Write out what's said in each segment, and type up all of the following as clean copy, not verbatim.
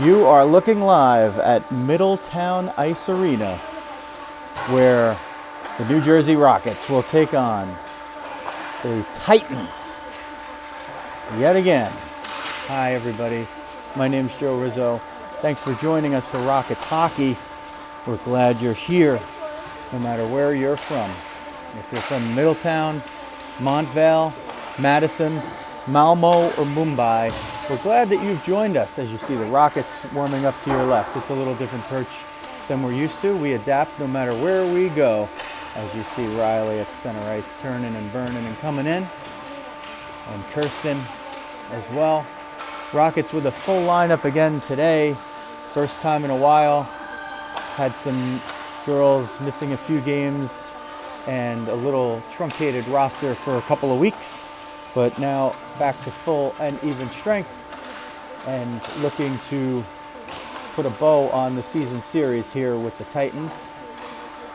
You are looking live at Middletown Ice Arena, where the New Jersey Rockets will take on the Titans yet again. Hi everybody, my name's Joe Rizzo. Thanks for joining us for Rockets Hockey. We're glad you're here, no matter where you're from. If you're from Middletown, Montvale, Madison, Malmo, or Mumbai, we're glad that you've joined us. As you see the Rockets warming up to your left. It's a little different perch than we're used to. We adapt no matter where we go. As you see Riley at center ice turning and burning and coming in. And Kirsten as well. Rockets with a full lineup again today. First time in a while. Had some girls missing a few games and a little truncated roster for a couple of weeks. But now back to full and even strength and looking to put a bow on the season series here with the Titans.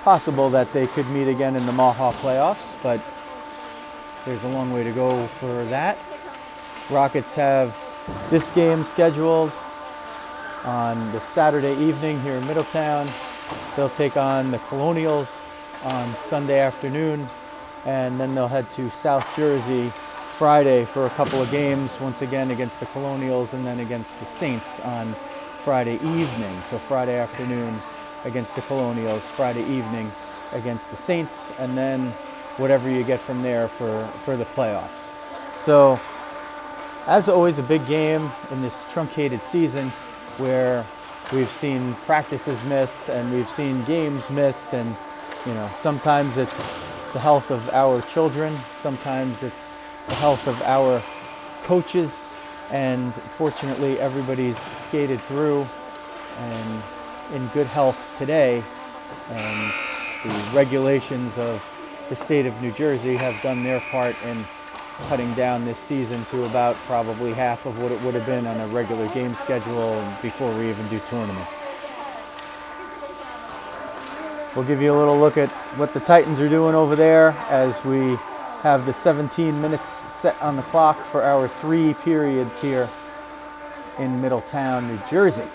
Possible that they could meet again in the Maha playoffs, but there's a long way to go for that. Rockets have this game scheduled on the Saturday evening here in Middletown. They'll take on the Colonials on Sunday afternoon, and then they'll head to South Jersey Friday for a couple of games, once again against the Colonials and then against the Saints on Friday evening. So Friday afternoon against the Colonials, Friday evening against the Saints, and then whatever you get from there for the playoffs. So as always, a big game in this truncated season where we've seen practices missed and we've seen games missed, and sometimes it's the health of our children, sometimes it's the health of our coaches, and fortunately everybody's skated through and in good health today, and the regulations of the state of New Jersey have done their part in cutting down this season to about probably half of what it would have been on a regular game schedule before we even do tournaments. We'll give you a little look at what the Titans are doing over there as we have the 17 minutes set on the clock for our 3 periods here in Middletown, New Jersey.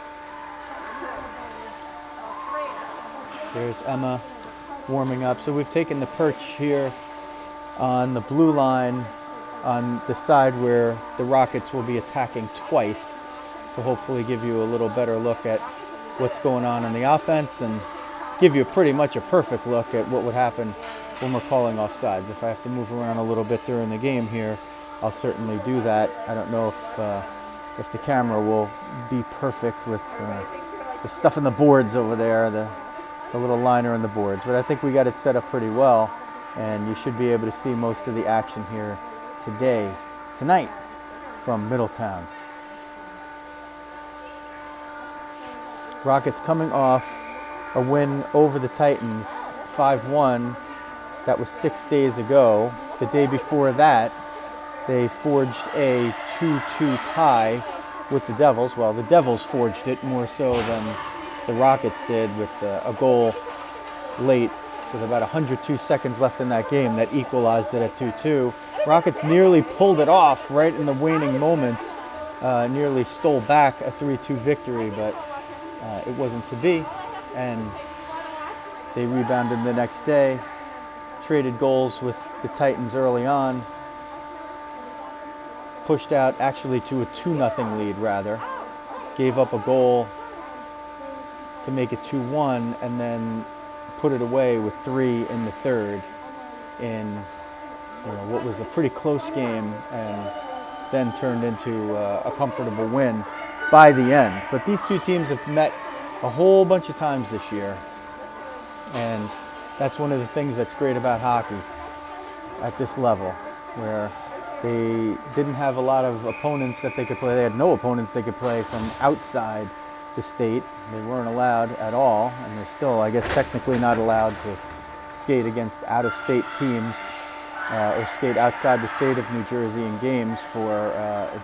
There's Emma warming up. So we've taken the perch here on the blue line on the side where the Rockets will be attacking twice to hopefully give you a little better look at what's going on the offense and give you pretty much a perfect look at what would happen when we're calling offsides. If I have to move around a little bit during the game here, I'll certainly do that. I don't know if the camera will be perfect with the stuff in the boards over there, the little liner in the boards, but I think we got it set up pretty well, and you should be able to see most of the action here tonight from Middletown. Rockets coming off a win over the Titans 5-1. That was 6 days ago. The day before that, they forged a 2-2 tie with the Devils. Well, the Devils forged it more so than the Rockets did, with a goal late with about 102 seconds left in that game that equalized it at 2-2. Rockets nearly pulled it off right in the waning moments, nearly stole back a 3-2 victory, but it wasn't to be, and they rebounded the next day. Traded goals with the Titans early on, pushed out actually to a 2-0 lead rather, gave up a goal to make it 2-1, and then put it away with 3 in the third in what was a pretty close game, and then turned into a comfortable win by the end. But these two teams have met a whole bunch of times this year, and that's one of the things that's great about hockey at this level, where they didn't have a lot of opponents that they could play. They had no opponents they could play from outside the state. They weren't allowed at all, and they're still, I guess, technically not allowed to skate against out-of-state teams or skate outside the state of New Jersey in games for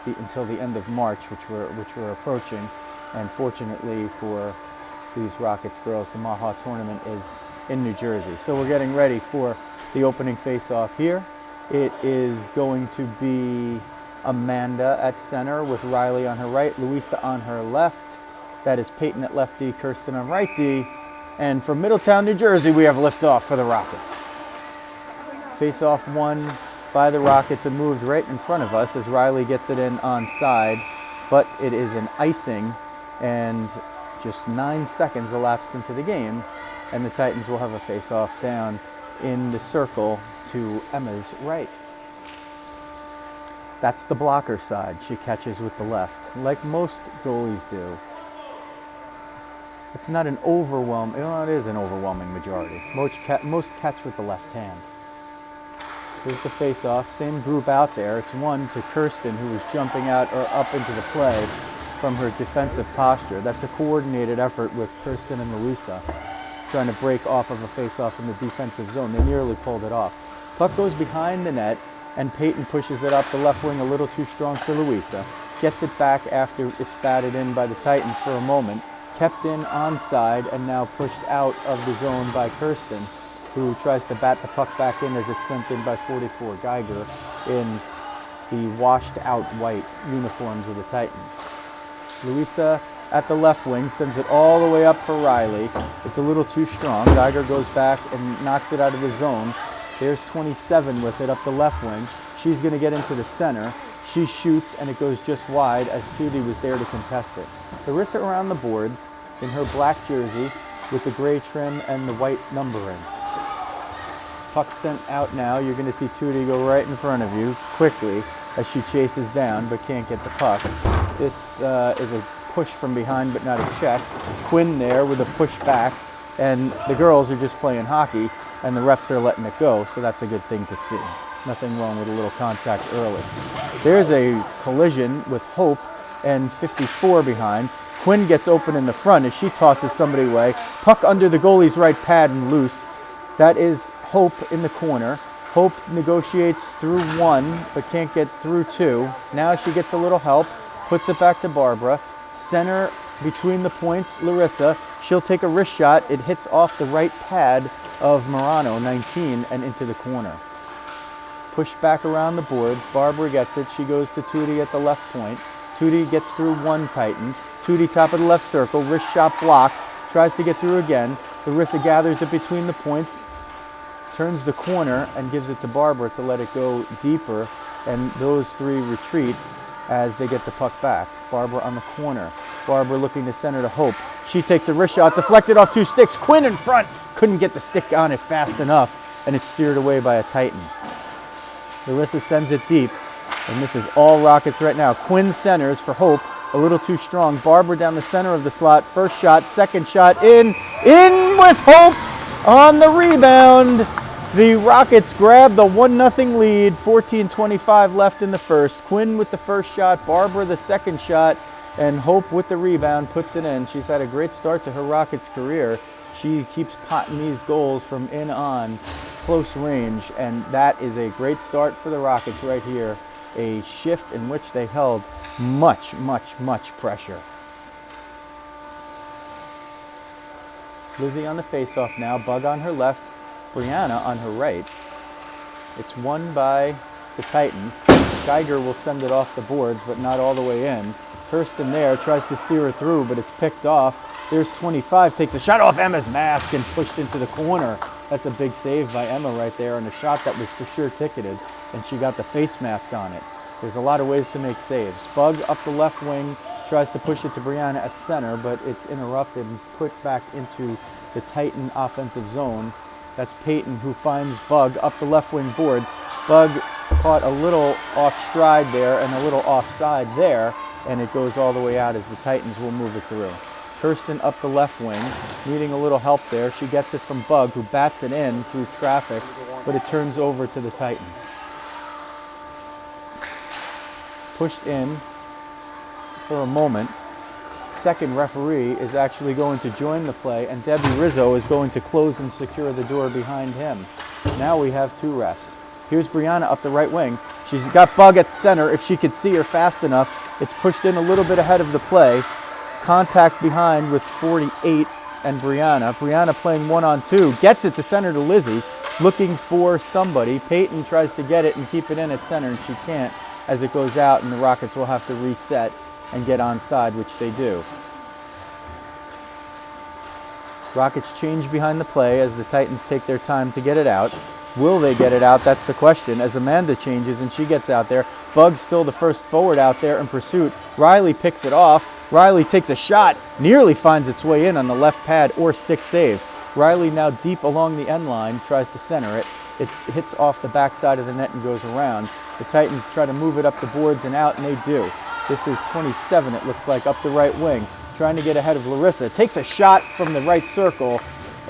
until the end of March, which we're approaching. And fortunately for these Rockets girls, the Maha tournament is in New Jersey. So we're getting ready for the opening face-off here. It is going to be Amanda at center with Riley on her right, Louisa on her left, That is Peyton at left D, Kirsten on right D. And from Middletown, New Jersey, we have liftoff for the Rockets. Face-off won by the Rockets and moved right in front of us as Riley gets it in onside. But it is an icing, and just 9 seconds elapsed into the game, and the Titans will have a face-off down in the circle to Emma's right. That's the blocker side. She catches with the left, like most goalies do. It's not an overwhelming, it is an overwhelming majority. Most catch with the left hand. Here's the face-off, same group out there. It's one to Kirsten, who was jumping out or up into the play from her defensive posture. That's a coordinated effort with Kirsten and Louisa, trying to break off of a face-off in the defensive zone. They nearly pulled it off. Puck goes behind the net, and Peyton pushes it up the left wing a little too strong for Louisa. Gets it back after it's batted in by the Titans for a moment. Kept in onside and now pushed out of the zone by Kirsten, who tries to bat the puck back in as it's sent in by 44 Geiger in the washed out white uniforms of the Titans. Louisa at the left wing sends it all the way up for Riley. It's a little too strong. Geiger goes back and knocks it out of the zone. There's 27 with it up the left wing. She's going to get into the center. She shoots and it goes just wide as Tootie was there to contest it. Larissa around the boards in her black jersey with the gray trim and the white numbering. Puck sent out now. You're going to see Tootie go right in front of you quickly as she chases down but can't get the puck. This is a push from behind but not a check. Quinn there with a push back, and the girls are just playing hockey and the refs are letting it go, so that's a good thing to see. Nothing wrong with a little contact early. There's a collision with Hope and 54 behind. Quinn gets open in the front as she tosses somebody away. Puck under the goalie's right pad and loose. That is Hope in the corner. Hope negotiates through one, but can't get through two. Now she gets a little help, puts it back to Barbara. Center between the points, Larissa. She'll take a wrist shot. It hits off the right pad of Morano, 19, and into the corner. Push back around the boards. Barbara gets it. She goes to Tootie at the left point. Tootie gets through one Titan. Tootie top of the left circle. Wrist shot blocked. Tries to get through again. Larissa gathers it between the points. Turns the corner and gives it to Barbara to let it go deeper. And those three retreat as they get the puck back. Barbara on the corner. Barbara looking to center to Hope. She takes a wrist shot. Deflected off two sticks. Quinn in front. Couldn't get the stick on it fast enough. And it's steered away by a Titan. Larissa sends it deep, and this is all Rockets right now. Quinn centers for Hope, a little too strong. Barbara down the center of the slot. First shot, second shot, in with Hope on the rebound. The Rockets grab the 1-0 lead, 14:25 left in the first. Quinn with the first shot, Barbara the second shot, and Hope with the rebound puts it in. She's had a great start to her Rockets career. She keeps potting these goals from in on close range, and that is a great start for the Rockets right here. A shift in which they held much pressure. Lizzie on the faceoff now. Bug on her left, Brianna on her right. It's won by the Titans. Geiger will send it off the boards, but not all the way in. Kirsten there tries to steer it through, but it's picked off. There's 25, takes a shot off Emma's mask and pushed into the corner. That's a big save by Emma right there, and a shot that was for sure ticketed, and she got the face mask on it. There's a lot of ways to make saves. Bug up the left wing, tries to push it to Brianna at center, but it's interrupted and put back into the Titan offensive zone. That's Peyton who finds Bug up the left wing boards. Bug caught a little off stride there and a little offside there, and it goes all the way out as the Titans will move it through. Kirsten up the left wing, needing a little help there. She gets it from Bug, who bats it in through traffic, but it turns over to the Titans. Pushed in for a moment. Second referee is actually going to join the play, and Debbie Rizzo is going to close and secure the door behind him. Now we have two refs. Here's Brianna up the right wing. She's got Bug at center. If she could see her fast enough, it's pushed in a little bit ahead of the play. Contact behind with 48 and Brianna. Brianna playing 1-on-2. Gets it to center to Lizzie. Looking for somebody. Peyton tries to get it and keep it in at center, and she can't as it goes out, and the Rockets will have to reset and get onside, which they do. Rockets change behind the play as the Titans take their time to get it out. Will they get it out? That's the question. As Amanda changes and she gets out there, Bug's still the first forward out there in pursuit. Riley picks it off. Riley takes a shot, nearly finds its way in on the left pad or stick save. Riley now deep along the end line, tries to center it. It hits off the backside of the net and goes around. The Titans try to move it up the boards and out, and they do. This is 27, it looks like, up the right wing, trying to get ahead of Larissa. Takes a shot from the right circle,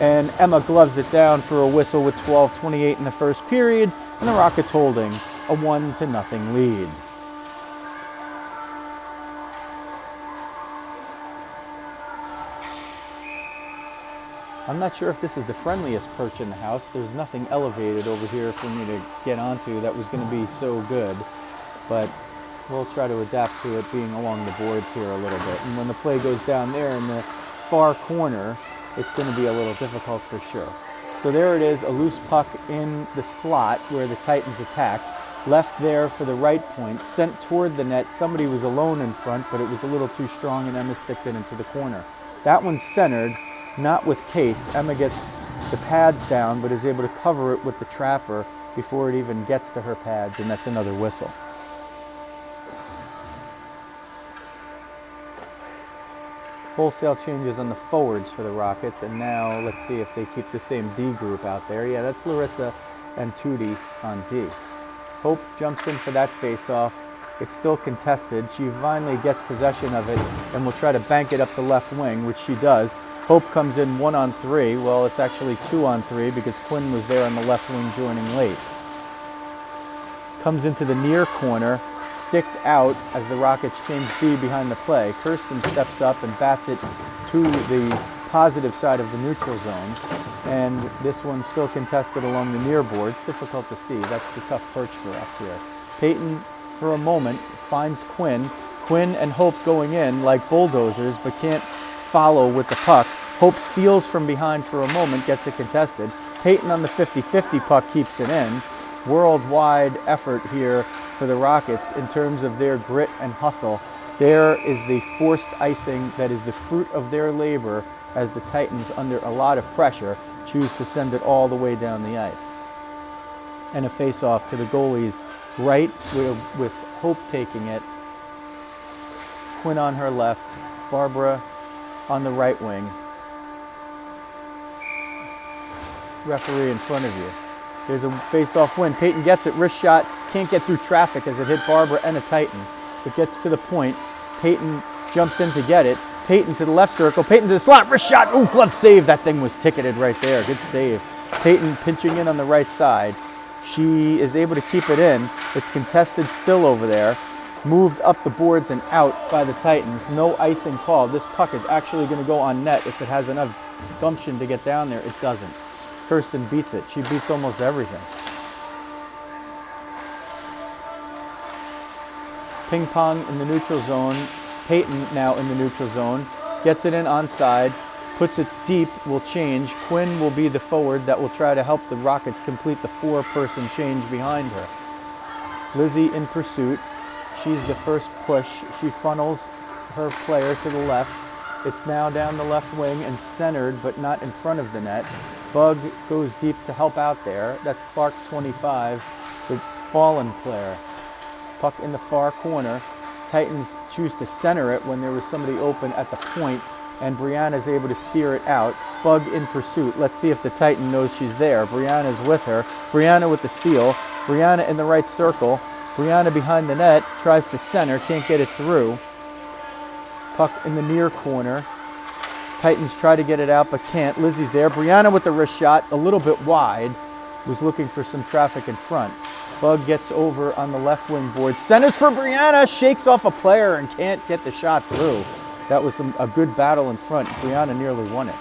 and Emma gloves it down for a whistle with 12:28 in the first period, and the Rockets holding a 1-0 lead. I'm not sure if this is the friendliest perch in the house. There's nothing elevated over here for me to get onto that was going to be so good, but we'll try to adapt to it being along the boards here a little bit. And when the play goes down there in the far corner, it's going to be a little difficult for sure. So there it is, a loose puck in the slot where the Titans attack. Left there for the right point, sent toward the net. Somebody was alone in front, but it was a little too strong, and Emma sticked it into the corner. That one's centered, not with pace. Emma gets the pads down, but is able to cover it with the trapper before it even gets to her pads, and that's another whistle. Wholesale changes on the forwards for the Rockets, and now let's see if they keep the same D group out there. Yeah, that's Larissa and Tootie on D. Hope jumps in for that face-off. It's still contested. She finally gets possession of it and will try to bank it up the left wing, which she does. Hope comes in 1-on-3. Well, it's actually 2-on-3 because Quinn was there on the left wing joining late. Comes into the near corner, sticked out as the Rockets change D behind the play. Kirsten steps up and bats it to the positive side of the neutral zone. And this one's still contested along the near boards. Difficult to see. That's the tough perch for us here. Peyton, for a moment, finds Quinn. Quinn and Hope going in like bulldozers, but can't follow with the puck. Hope steals from behind for a moment, gets it contested. Peyton on the 50-50 puck keeps it in. Worldwide effort here for the Rockets in terms of their grit and hustle. There is the forced icing that is the fruit of their labor as the Titans, under a lot of pressure, choose to send it all the way down the ice. And a face-off to the goalie's right with Hope taking it. Quinn on her left, Barbara on the right wing. Referee in front of you. There's a face-off win. Peyton gets it, wrist shot, can't get through traffic as it hit Barbara and a Titan. It gets to the point. Peyton jumps in to get it. Peyton to the left circle, Peyton to the slot, wrist shot, ooh, glove save. That thing was ticketed right there, good save. Peyton pinching in on the right side. She is able to keep it in. It's contested still over there. Moved up the boards and out by the Titans. No icing called. This puck is actually going to go on net if it has enough gumption to get down there. It doesn't. Kirsten beats it. She beats almost everything. Ping pong in the neutral zone. Peyton now in the neutral zone. Gets it in onside. Puts it deep. Will change. Quinn will be the forward that will try to help the Rockets complete the four-person change behind her. Lizzie in pursuit. She's the first push. She funnels her player to the left. It's now down the left wing and centered, but not in front of the net. Bug goes deep to help out there. That's Clark, 25, the fallen player. Puck in the far corner. Titans choose to center it when there was somebody open at the point, and Brianna's able to steer it out. Bug in pursuit. Let's see if the Titan knows she's there. Brianna's with her. Brianna with the steal. Brianna in the right circle. Brianna behind the net, tries to center, can't get it through. Puck in the near corner. Titans try to get it out, but can't. Lizzie's there. Brianna with the wrist shot, a little bit wide. Was looking for some traffic in front. Bug gets over on the left wing board. Centers for Brianna, shakes off a player and can't get the shot through. That was a good battle in front. Brianna nearly won it.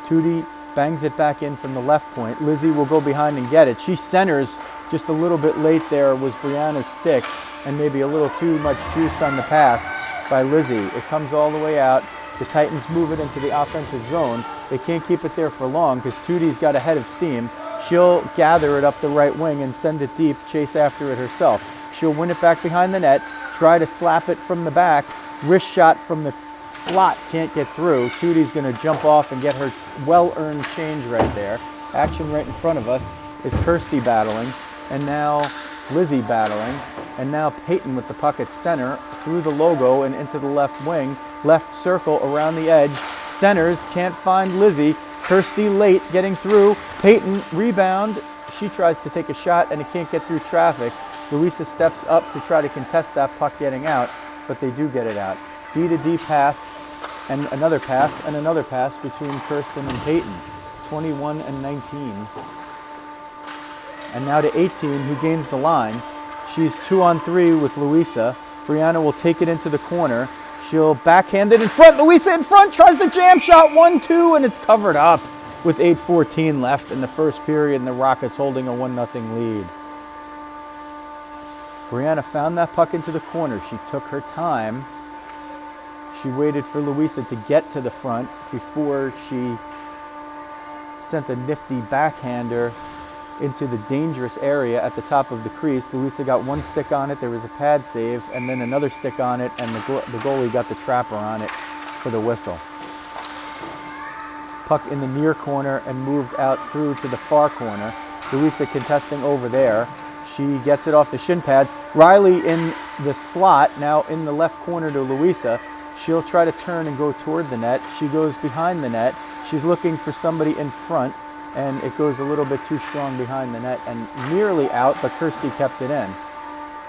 Tootie bangs it back in from the left point. Lizzie will go behind and get it. She centers just a little bit late there was Brianna's stick and maybe a little too much juice on the pass by Lizzie. It comes all the way out. The Titans move it into the offensive zone. They can't keep it there for long because Tootie's got a head of steam. She'll gather it up the right wing and send it deep, chase after it herself. She'll win it back behind the net, try to slap it from the back, wrist shot from the slot can't get through. Tootie's going to jump off and get her well-earned change right there. Action right in front of us is Kirsty battling, and now Lizzie battling, and now Peyton with the puck at center through the logo and into the left wing. Left circle around the edge. Centers, can't find Lizzie. Kirsty late getting through. Peyton rebound. She tries to take a shot and it can't get through traffic. Louisa steps up to try to contest that puck getting out, but they do get it out. D to D pass and another pass between Kirsten and Peyton. 21 and 19. And now to 18, who gains the line. She's 2-on-3 with Louisa. Brianna will take it into the corner. She'll backhand it in front. Louisa in front, tries the jam shot, 1-2, and it's covered up with 8:14 left in the first period, and the Rockets holding a 1-0 lead. Brianna found that puck into the corner. She took her time. She waited for Louisa to get to the front before she sent a nifty backhander into the dangerous area at the top of the crease. Louisa got one stick on it, there was a pad save, and then another stick on it, and the goalie got the trapper on it for the whistle. Puck in the near corner and moved out through to the far corner. Louisa contesting over there. She gets it off the shin pads. Riley in the slot, now in the left corner to Louisa. She'll try to turn and go toward the net. She goes behind the net. She's looking for somebody in front, and it goes a little bit too strong behind the net and nearly out, but Kirsty kept it in.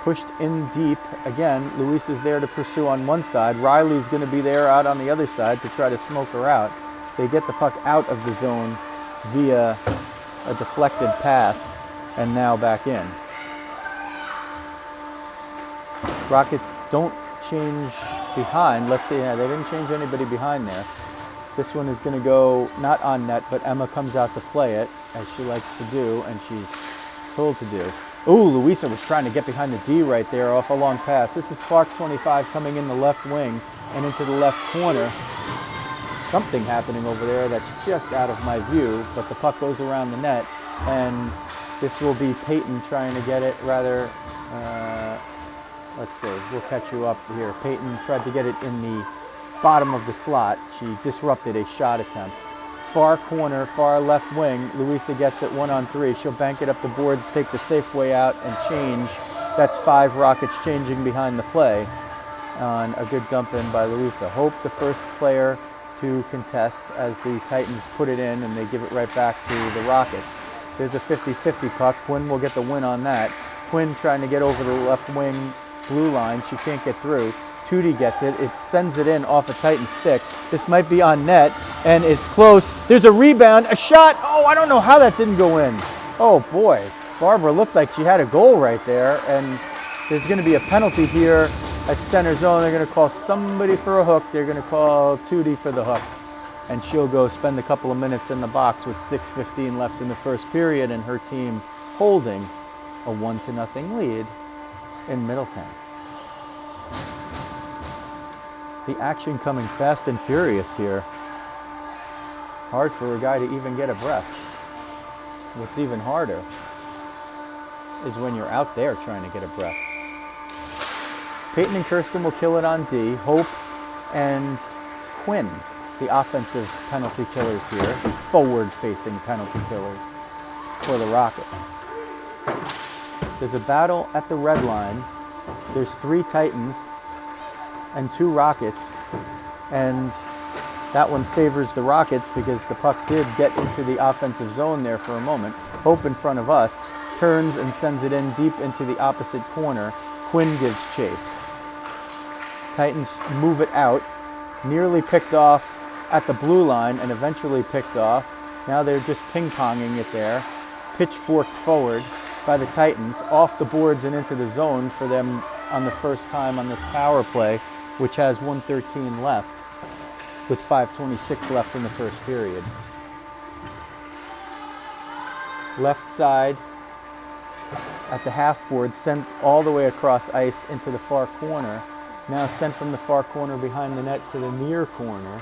Pushed in deep. Again, Louisa's there to pursue on one side. Riley's going to be there out on the other side to try to smoke her out. They get the puck out of the zone via a deflected pass and now back in. Rockets don't change behind. Let's see, yeah, they didn't change anybody behind there. This one is going to go not on net, but Emma comes out to play it, as she likes to do, and she's told to do. Ooh, Louisa was trying to get behind the D right there off a long pass. This is Clark 25 coming in the left wing and into the left corner. Something happening over there that's just out of my view, but the puck goes around the net, and this will be Peyton trying to get it, rather, let's see, we'll catch you up here. Peyton tried to get it in the bottom of the slot. She disrupted a shot attempt. Far corner, far left wing. Louisa gets it 1-on-3. She'll bank it up the boards, take the safe way out, and change. That's 5 Rockets changing behind the play on a good dump in by Louisa. Hope the first player to contest as the Titans put it in and they give it right back to the Rockets. There's a 50-50 puck. Quinn will get the win on that. Quinn trying to get over the left wing blue line. She can't get through. Tootie gets it. It sends it in off a Titan stick. This might be on net, and it's close. There's a rebound, a shot. Oh, I don't know how that didn't go in. Oh, boy. Barbara looked like she had a goal right there, and there's going to be a penalty here at center zone. They're going to call somebody for a hook. They're going to call Tootie for the hook, and she'll go spend a couple of minutes in the box with 6:15 left in the first period, and her team holding a 1-0 lead in Middletown. The action coming fast and furious here. Hard for a guy to even get a breath. What's even harder is when you're out there trying to get a breath. Peyton and Kirsten will kill it on D. Hope and Quinn, the offensive penalty killers here, the forward-facing penalty killers for the Rockets. There's a battle at the red line. There's 3 Titans and 2 Rockets, and that one favors the Rockets because the puck did get into the offensive zone there for a moment. Hope in front of us turns and sends it in deep into the opposite corner. Quinn gives chase. Titans move it out, nearly picked off at the blue line and eventually picked off. Now they're just ping-ponging it there. Pitchforked forward by the Titans, off the boards and into the zone for them on the first time on this power play, which has 1:13 left with 5:26 left in the first period. Left side at the half board, sent all the way across ice into the far corner. Now sent from the far corner behind the net to the near corner.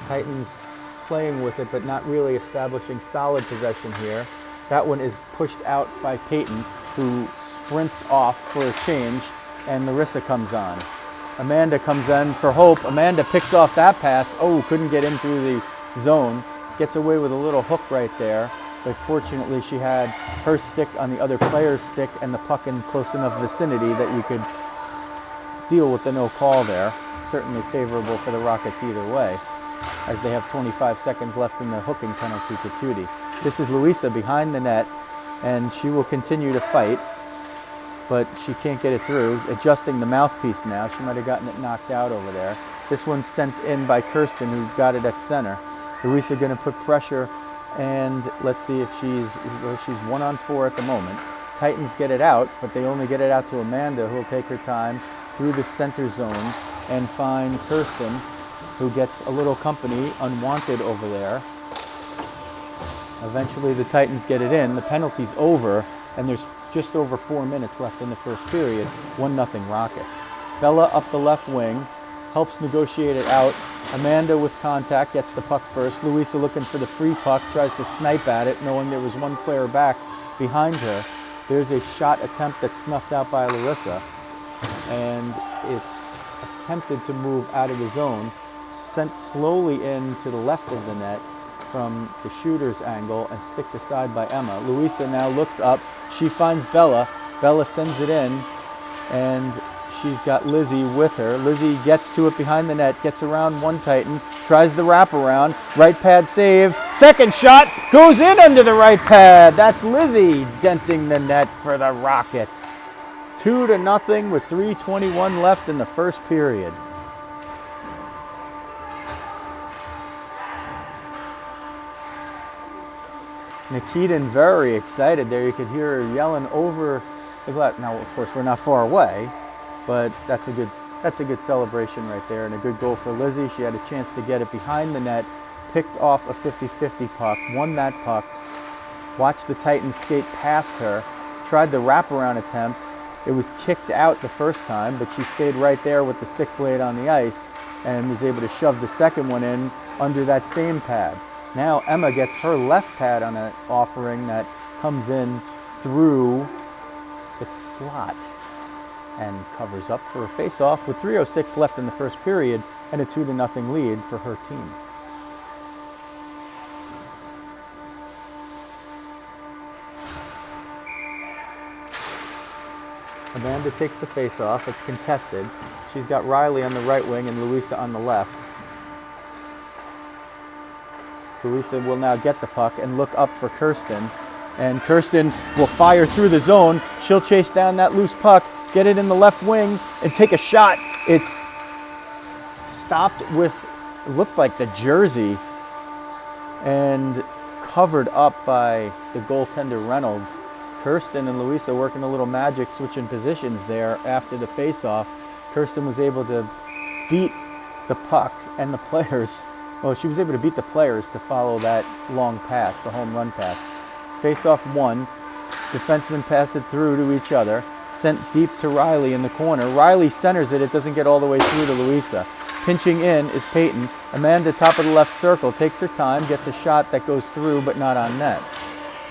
Titans playing with it, but not really establishing solid possession here. That one is pushed out by Peyton, who sprints off for a change, and Marissa comes on. Amanda comes in for Hope. Amanda picks off that pass. Oh, couldn't get in through the zone. Gets away with a little hook right there. But fortunately, she had her stick on the other player's stick and the puck in close enough vicinity that you could deal with the no call there. Certainly favorable for the Rockets either way, as they have 25 seconds left in the hooking penalty to Tootie. This is Louisa behind the net, and she will continue to fight, but she can't get it through. Adjusting the mouthpiece now. She might have gotten it knocked out over there. This one's sent in by Kirsten, who got it at center. Louisa going to put pressure, and let's see if she's 1-on-4 at the moment. Titans get it out, but they only get it out to Amanda, who will take her time through the center zone and find Kirsten, who gets a little company unwanted over there. Eventually the Titans get it in. The penalty's over, and there's just over 4 minutes left in the first period. 1-0 Rockets. Bella up the left wing, helps negotiate it out. Amanda with contact gets the puck first. Louisa looking for the free puck, tries to snipe at it, knowing there was one player back behind her. There's a shot attempt that's snuffed out by Larissa, and it's attempted to move out of the zone, sent slowly in to the left of the net from the shooter's angle and sticked aside by Emma. Louisa now looks up. She finds Bella. Bella sends it in, and she's got Lizzie with her. Lizzie gets to it behind the net, gets around one Titan, tries the wraparound, right pad save, second shot, goes in under the right pad. That's Lizzie denting the net for the Rockets. 2-0 with 3:21 left in the first period. Nikitin very excited there. You could hear her yelling over the glass. Now, of course, we're not far away, but that's a good celebration right there, and a good goal for Lizzie. She had a chance to get it behind the net, picked off a 50-50 puck, won that puck, watched the Titans skate past her, tried the wraparound attempt. It was kicked out the first time, but she stayed right there with the stick blade on the ice and was able to shove the second one in under that same pad. Now Emma gets her left pad on an offering that comes in through the slot and covers up for a face-off with 3:06 left in the first period and a 2-0 lead for her team. Amanda takes the face-off. It's contested. She's got Riley on the right wing and Louisa on the left. Louisa will now get the puck and look up for Kirsten. And Kirsten will fire through the zone. She'll chase down that loose puck, get it in the left wing, and take a shot. It's stopped with, it looked like the jersey, and covered up by the goaltender Reynolds. Kirsten and Louisa working a little magic, switching positions there after the face-off. Kirsten was able to beat the puck and the players. Well, she was able to beat the players to follow that long pass, the home run pass. Face-off one. Defensemen pass it through to each other. Sent deep to Riley in the corner. Riley centers it. It doesn't get all the way through to Louisa. Pinching in is Peyton. Amanda, top of the left circle, takes her time, gets a shot that goes through but not on net.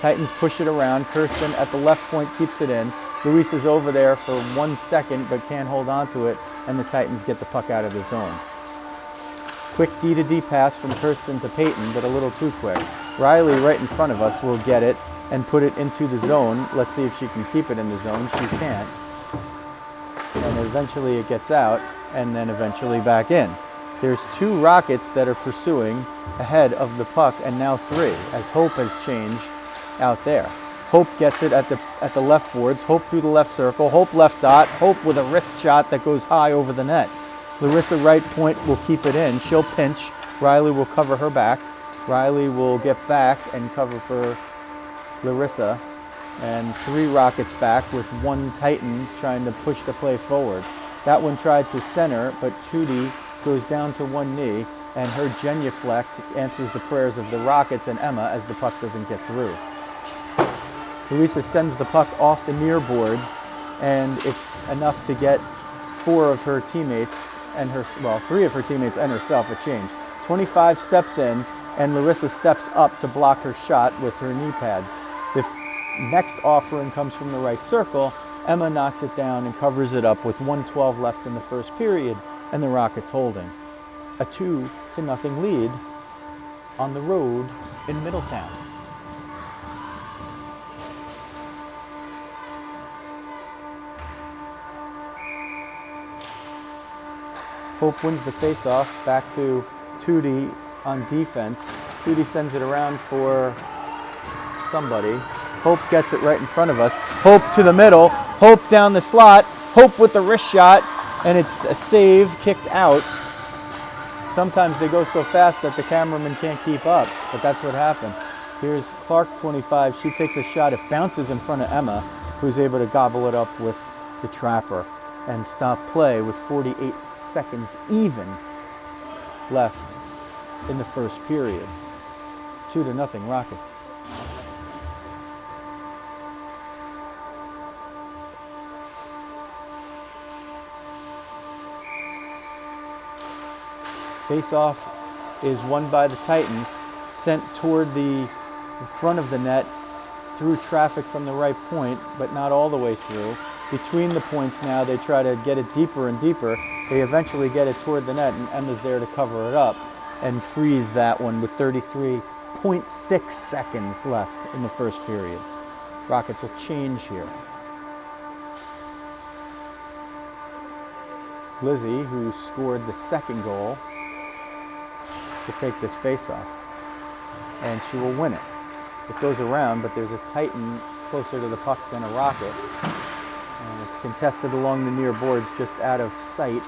Titans push it around. Kirsten at the left point keeps it in. Louisa's over there for 1 second but can't hold on to it, and the Titans get the puck out of the zone. Quick D-to-D pass from Kirsten to Peyton, but a little too quick. Riley, right in front of us, will get it and put it into the zone. Let's see if she can keep it in the zone. She can't. And eventually it gets out, and then eventually back in. There's 2 Rockets that are pursuing ahead of the puck, and now 3, as Hope has changed out there. Hope gets it at the left boards. Hope through the left circle. Hope left dot. Hope with a wrist shot that goes high over the net. Larissa right point will keep it in. She'll pinch. Riley will cover her back. Riley will get back and cover for Larissa. And 3 Rockets back with 1 Titan trying to push the play forward. That one tried to center, but Tootie goes down to one knee, and her genuflect answers the prayers of the Rockets and Emma as the puck doesn't get through. Louisa sends the puck off the near boards, and it's enough to get 4 of her teammates and 3 of her teammates and herself a change. 25 steps in, and Larissa steps up to block her shot with her knee pads. The next offering comes from the right circle, Emma knocks it down and covers it up with 1:12 left in the first period, and the Rockets holding a 2-0 lead on the road in Middletown. Hope wins the face-off, back to Tootie on defense. Tootie sends it around for somebody. Hope gets it right in front of us. Hope to the middle. Hope down the slot. Hope with the wrist shot, and it's a save, kicked out. Sometimes they go so fast that the cameraman can't keep up, but that's what happened. Here's Clark, 25. She takes a shot. It bounces in front of Emma, who's able to gobble it up with the trapper and stop play with 48 seconds even left in the first period. 2-0 Rockets. Face-off is won by the Titans, sent toward the front of the net through traffic from the right point, but not all the way through. Between the points now, they try to get it deeper and deeper. They eventually get it toward the net, and Emma's there to cover it up and freeze that one with 33.6 seconds left in the first period. Rockets will change here. Lizzie, who scored the second goal, will take this face-off, and she will win it. It goes around, but there's a Titan closer to the puck than a Rocket. And it's contested along the near boards, just out of sight.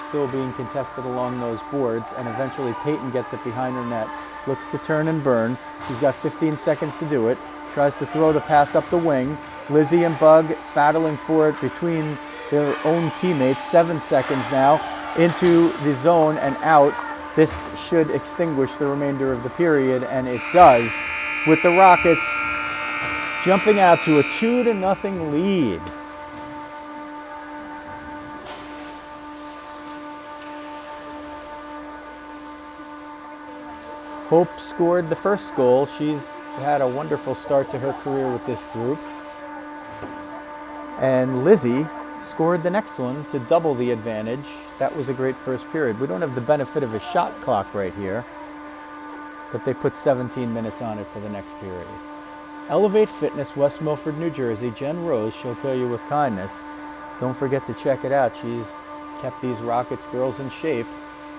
Still being contested along those boards, and eventually Peyton gets it behind her net. Looks to turn and burn. She's got 15 seconds to do it. Tries to throw the pass up the wing. Lizzie and Bug battling for it between their own teammates. 7 seconds now into the zone and out. This should extinguish the remainder of the period, and it does, with the Rockets jumping out to a 2-0 lead. Hope scored the first goal. She's had a wonderful start to her career with this group. And Lizzie scored the next one to double the advantage. That was a great first period. We don't have the benefit of a shot clock right here, but they put 17 minutes on it for the next period. Elevate Fitness, West Milford, New Jersey. Jen Rose, she'll kill you with kindness. Don't forget to check it out. She's kept these Rockets girls in shape,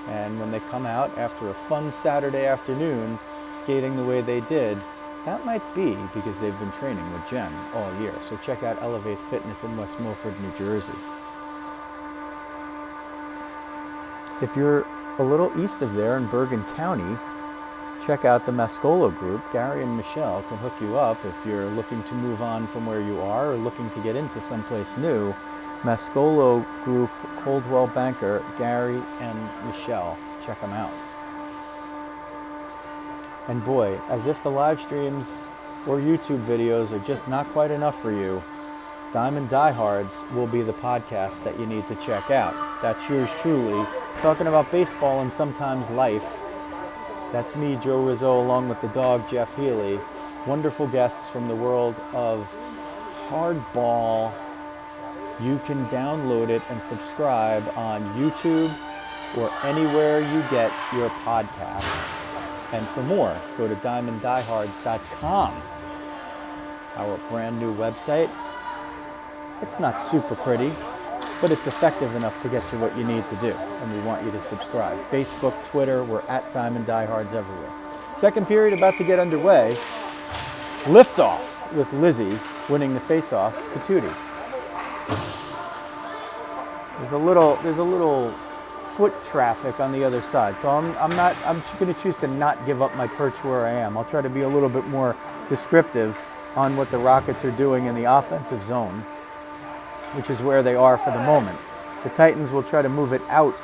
and when they come out after a fun Saturday afternoon skating the way they did, that might be because they've been training with Jen all year. So check out Elevate Fitness in West Milford, New Jersey. If you're a little east of there in Bergen County, check out the Mascolo group. Gary and Michelle can hook you up if you're looking to move on from where you are or looking to get into someplace new. Mascolo group, Coldwell Banker, Gary and Michelle. Check them out. And boy, as if the live streams or YouTube videos are just not quite enough for you, Diamond Diehards will be the podcast that you need to check out. That's yours truly, talking about baseball and sometimes life. That's me, Joe Rizzo, along with the dog, Jeff Healy. Wonderful guests from the world of hardball. You can download it and subscribe on YouTube or anywhere you get your podcasts. And for more, go to diamonddiehards.com, our brand new website. It's not super pretty, but it's effective enough to get you what you need to do, and we want you to subscribe. Facebook, Twitter, we're at Diamond Diehards everywhere. Second period about to get underway. Liftoff with Lizzie winning the face-off to Tootie. There's a little foot traffic on the other side, so I'm going to choose to not give up my perch where I am. I'll try to be a little bit more descriptive on what the Rockets are doing in the offensive zone, which is where they are for the moment. The Titans will try to move it out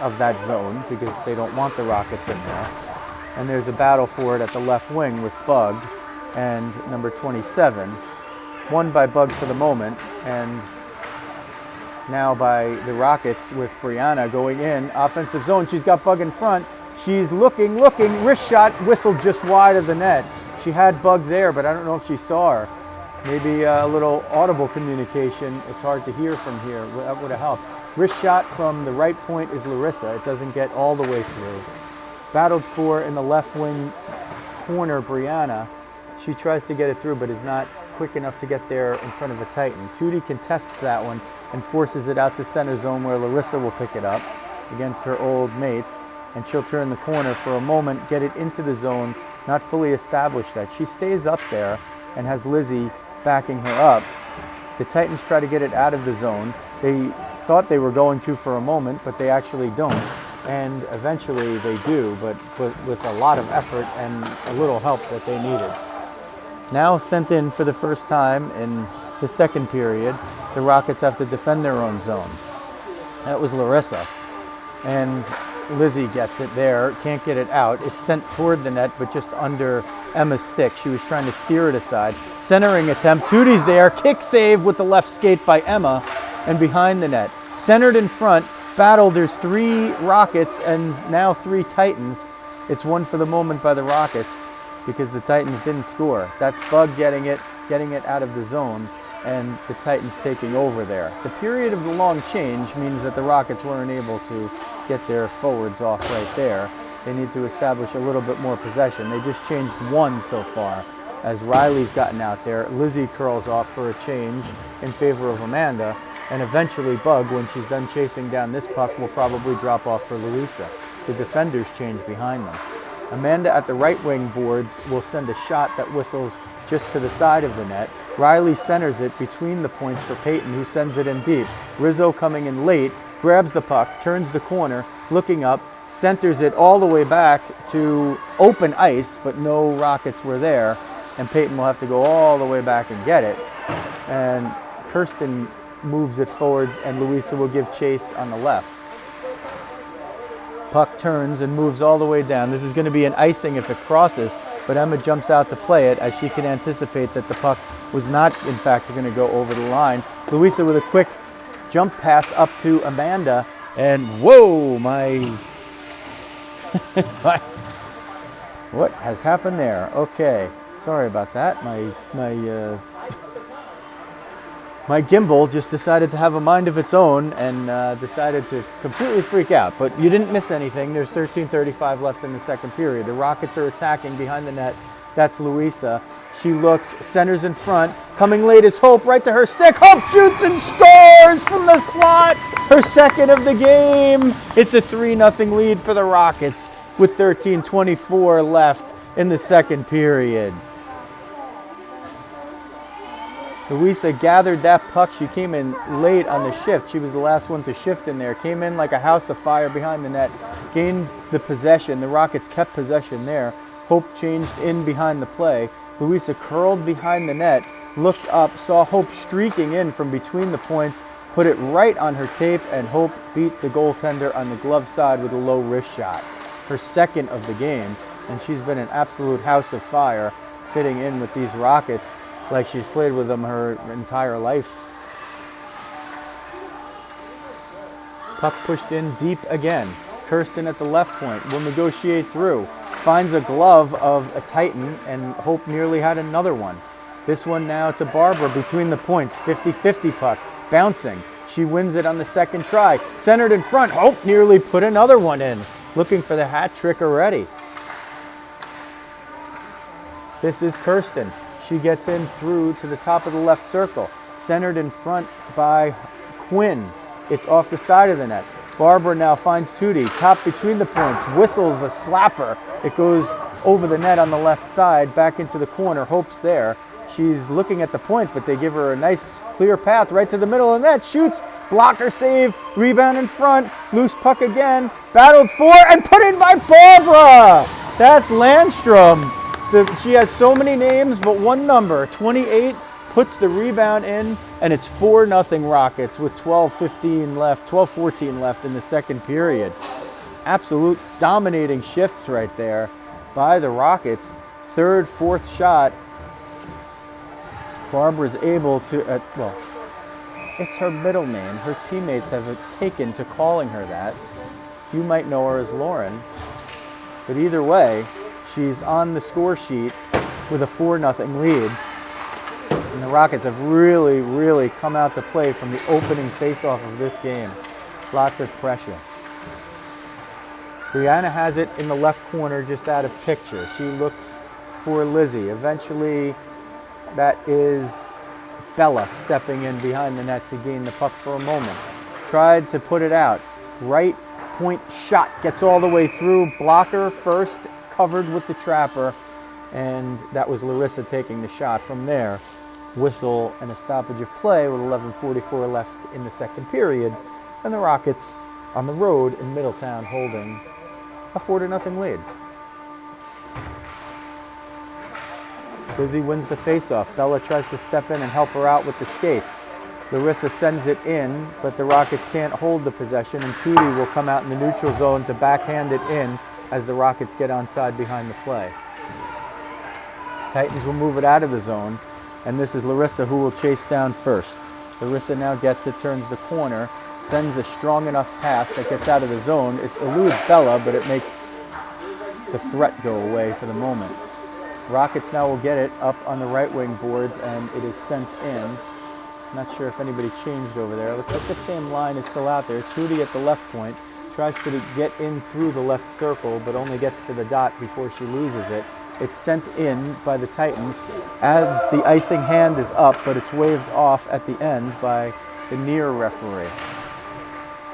of that zone because they don't want the Rockets in there. And there's a battle for it at the left wing with Bug and number 27. Won by Bug for the moment, and now by the Rockets with Brianna going in. Offensive zone, she's got Bug in front. She's looking, wrist shot, whistled just wide of the net. She had Bug there, but I don't know if she saw her. Maybe a little audible communication. It's hard to hear from here. That would have helped. Wrist shot from the right point is Larissa. It doesn't get all the way through. Battled for in the left wing corner, Brianna. She tries to get it through, but is not quick enough to get there in front of a Titan. Tootie contests that one and forces it out to center zone where Larissa will pick it up against her old mates, and she'll turn the corner for a moment, get it into the zone, not fully established that. She stays up there and has Lizzie backing her up. The Titans try to get it out of the zone. They thought they were going to for a moment, but they actually don't. And eventually they do, but with a lot of effort and a little help that they needed. Now sent in for the first time in the second period, the Rockets have to defend their own zone. That was Larissa. And Lizzie gets it there, can't get it out. It's sent toward the net, but just under Emma's stick. She was trying to steer it aside. Centering attempt, Tootie's there, kick save with the left skate by Emma, and behind the net. Centered in front, battle, there's 3 Rockets and now 3 Titans. It's one for the moment by the Rockets because the Titans didn't score. That's Bug getting it out of the zone, and the Titans taking over there. The period of the long change means that the Rockets weren't able to get their forwards off right there. They need to establish a little bit more possession. They just changed 1 so far. As Riley's gotten out there, Lizzie curls off for a change in favor of Amanda, and eventually Bug, when she's done chasing down this puck, will probably drop off for Louisa. The defenders change behind them. Amanda at the right wing boards will send a shot that whistles just to the side of the net. Riley centers it between the points for Peyton, who sends it in deep. Rizzo coming in late, grabs the puck, turns the corner, looking up, centers it all the way back to open ice, but no Rockets were there, and Peyton will have to go all the way back and get it. And Kirsten moves it forward, and Louisa will give chase on the left. Puck turns and moves all the way down. This is going to be an icing if it crosses, but Emma jumps out to play it as she can anticipate that the puck was not, in fact, going to go over the line. Louisa with a quick jump pass up to Amanda, and whoa, what has happened there? Okay, sorry about that. My gimbal just decided to have a mind of its own and decided to completely freak out. But you didn't miss anything. There's 13:35 left in the second period. The Rockets are attacking behind the net. That's Louisa. She looks, centers in front. Coming late is Hope, right to her stick. Hope shoots and scores from the slot. Her second of the game. It's a 3-0 lead for the Rockets with 13:24 left in the second period. Louisa gathered that puck. She came in late on the shift. She was the last one to shift in there. Came in like a house of fire behind the net. Gained the possession. The Rockets kept possession there. Hope changed in behind the play. Louisa curled behind the net, looked up, saw Hope streaking in from between the points, put it right on her tape, and Hope beat the goaltender on the glove side with a low wrist shot. Her second of the game, and she's been an absolute house of fire, fitting in with these Rockets like she's played with them her entire life. Puck pushed in deep again. Kirsten at the left point will negotiate through. Finds a glove of a Titan, and Hope nearly had another one. This one now to Barbara between the points. 50-50 puck. Bouncing. She wins it on the second try. Centered in front. Hope nearly put another one in. Looking for the hat trick already. This is Kirsten. She gets in through to the top of the left circle. Centered in front by Quinn. It's off the side of the net. Barbara now finds Tootie. Top between the points. Whistles a slapper. It goes over the net on the left side, back into the corner. Hope's there. She's looking at the point, but they give her a nice clear path right to the middle of the net. Shoots. Blocker save. Rebound in front. Loose puck again. Battled for and put in by Barbara. That's Landstrom. She has so many names, but one number, 28, puts the rebound in, and it's 4-0 Rockets with 12-14 left in the second period. Absolute dominating shifts right there by the Rockets. Third, fourth shot. Barbara's able to, it's her middle name. Her teammates have taken to calling her that. You might know her as Lauren, but either way, she's on the score sheet with a 4-0 lead. And the Rockets have really, really come out to play from the opening face-off of this game. Lots of pressure. Brianna has it in the left corner, just out of picture. She looks for Lizzie. Eventually, that is Bella stepping in behind the net to gain the puck for a moment. Tried to put it out. Right point shot, gets all the way through. Blocker first, covered with the trapper, and that was Larissa taking the shot from there. Whistle and a stoppage of play with 11:44 left in the second period, and the Rockets on the road in Middletown holding a 4-0 lead. Lizzie wins the faceoff. Bella tries to step in and help her out with the skates. Larissa sends it in, but the Rockets can't hold the possession, and Tootie will come out in the neutral zone to backhand it in as the Rockets get onside behind the play. Titans will move it out of the zone, and this is Larissa who will chase down first. Larissa now gets it, turns the corner, sends a strong enough pass that gets out of the zone. It eludes Bella, but it makes the threat go away for the moment. Rockets now will get it up on the right wing boards, and it is sent in. Not sure if anybody changed over there. Looks like the same line is still out there. Tootie at the left point tries to get in through the left circle, but only gets to the dot before she loses it. It's sent in by the Titans as the icing hand is up, but it's waved off at the end by the near referee.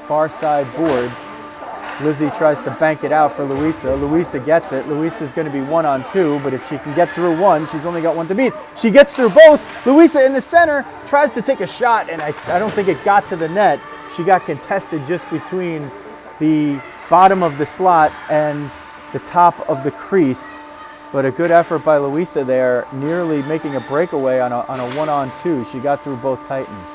Far side boards. Lizzie tries to bank it out for Louisa. Louisa gets it. Louisa's going to be 1-on-2, but if she can get through one, she's only got one to beat. She gets through both. Louisa in the center tries to take a shot, and I don't think it got to the net. She got contested just between the bottom of the slot and the top of the crease. But a good effort by Louisa there, nearly making a breakaway on a 1-on-2. She got through both Titans.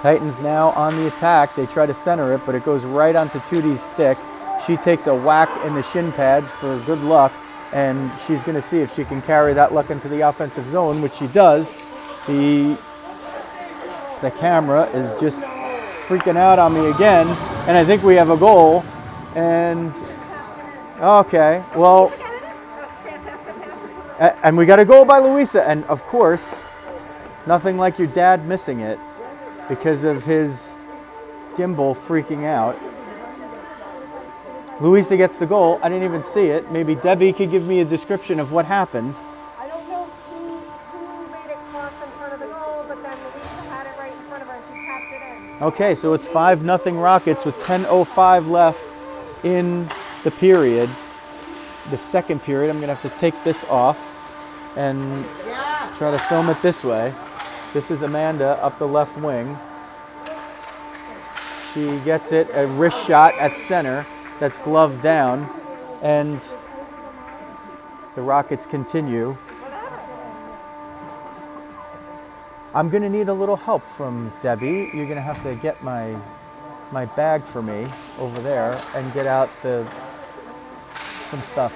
Titans now on the attack. They try to center it, but it goes right onto Tootie's stick. She takes a whack in the shin pads for good luck, and she's going to see if she can carry that luck into the offensive zone, which she does. The camera is just freaking out on me again, and I think we have a goal. And okay, well, and we got a goal by Louisa, and of course, nothing like your dad missing it because of his gimbal freaking out. Louisa gets the goal. I didn't even see it. Maybe Debbie could give me a description of what happened. I don't know who made it cross in front of the goal, but then Louisa had it right in front of her and she tapped it in. Okay, so it's 5-0 Rockets with 10:05 left in the period. The second period, I'm going to have to take this off and try to film it this way. This is Amanda up the left wing. She gets it, a wrist shot at center that's gloved down, and the Rockets continue. I'm going to need a little help from Debbie. You're going to have to get my bag for me over there and get out some stuff.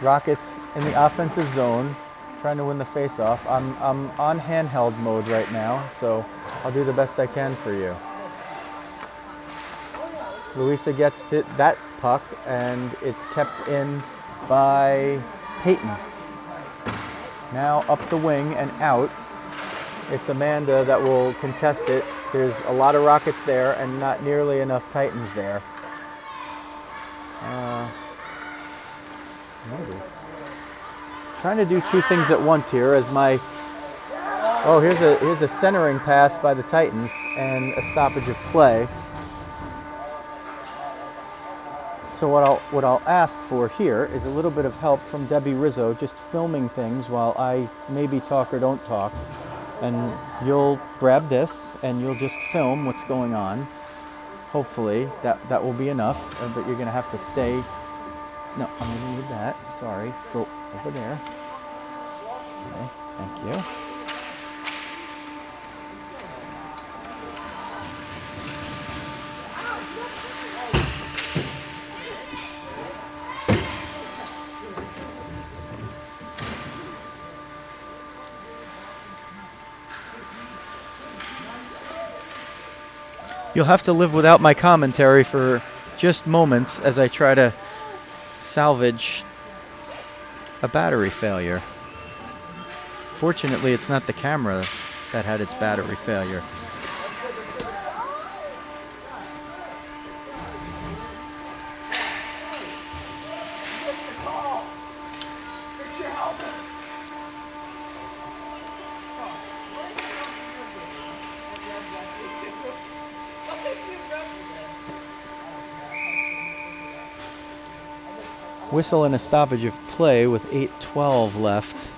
Rockets in the offensive zone, trying to win the face-off. I'm on handheld mode right now, so I'll do the best I can for you. Louisa gets that puck, and it's kept in by Peyton. Now up the wing and out. It's Amanda that will contest it. There's a lot of Rockets there and not nearly enough Titans there. Maybe. Trying to do two things at once here as my... Oh, here's a centering pass by the Titans and a stoppage of play. So what I'll ask for here is a little bit of help from Debbie Rizzo, just filming things while I maybe talk or don't talk. And you'll grab this and you'll just film what's going on. Hopefully that will be enough, but you're going to have to stay. No, I'm going to need that. Sorry. Go over there. Okay, thank you. You'll have to live without my commentary for just moments as I try to salvage a battery failure. Fortunately, it's not the camera that had its battery failure. Whistle and a stoppage of play with 8:12 left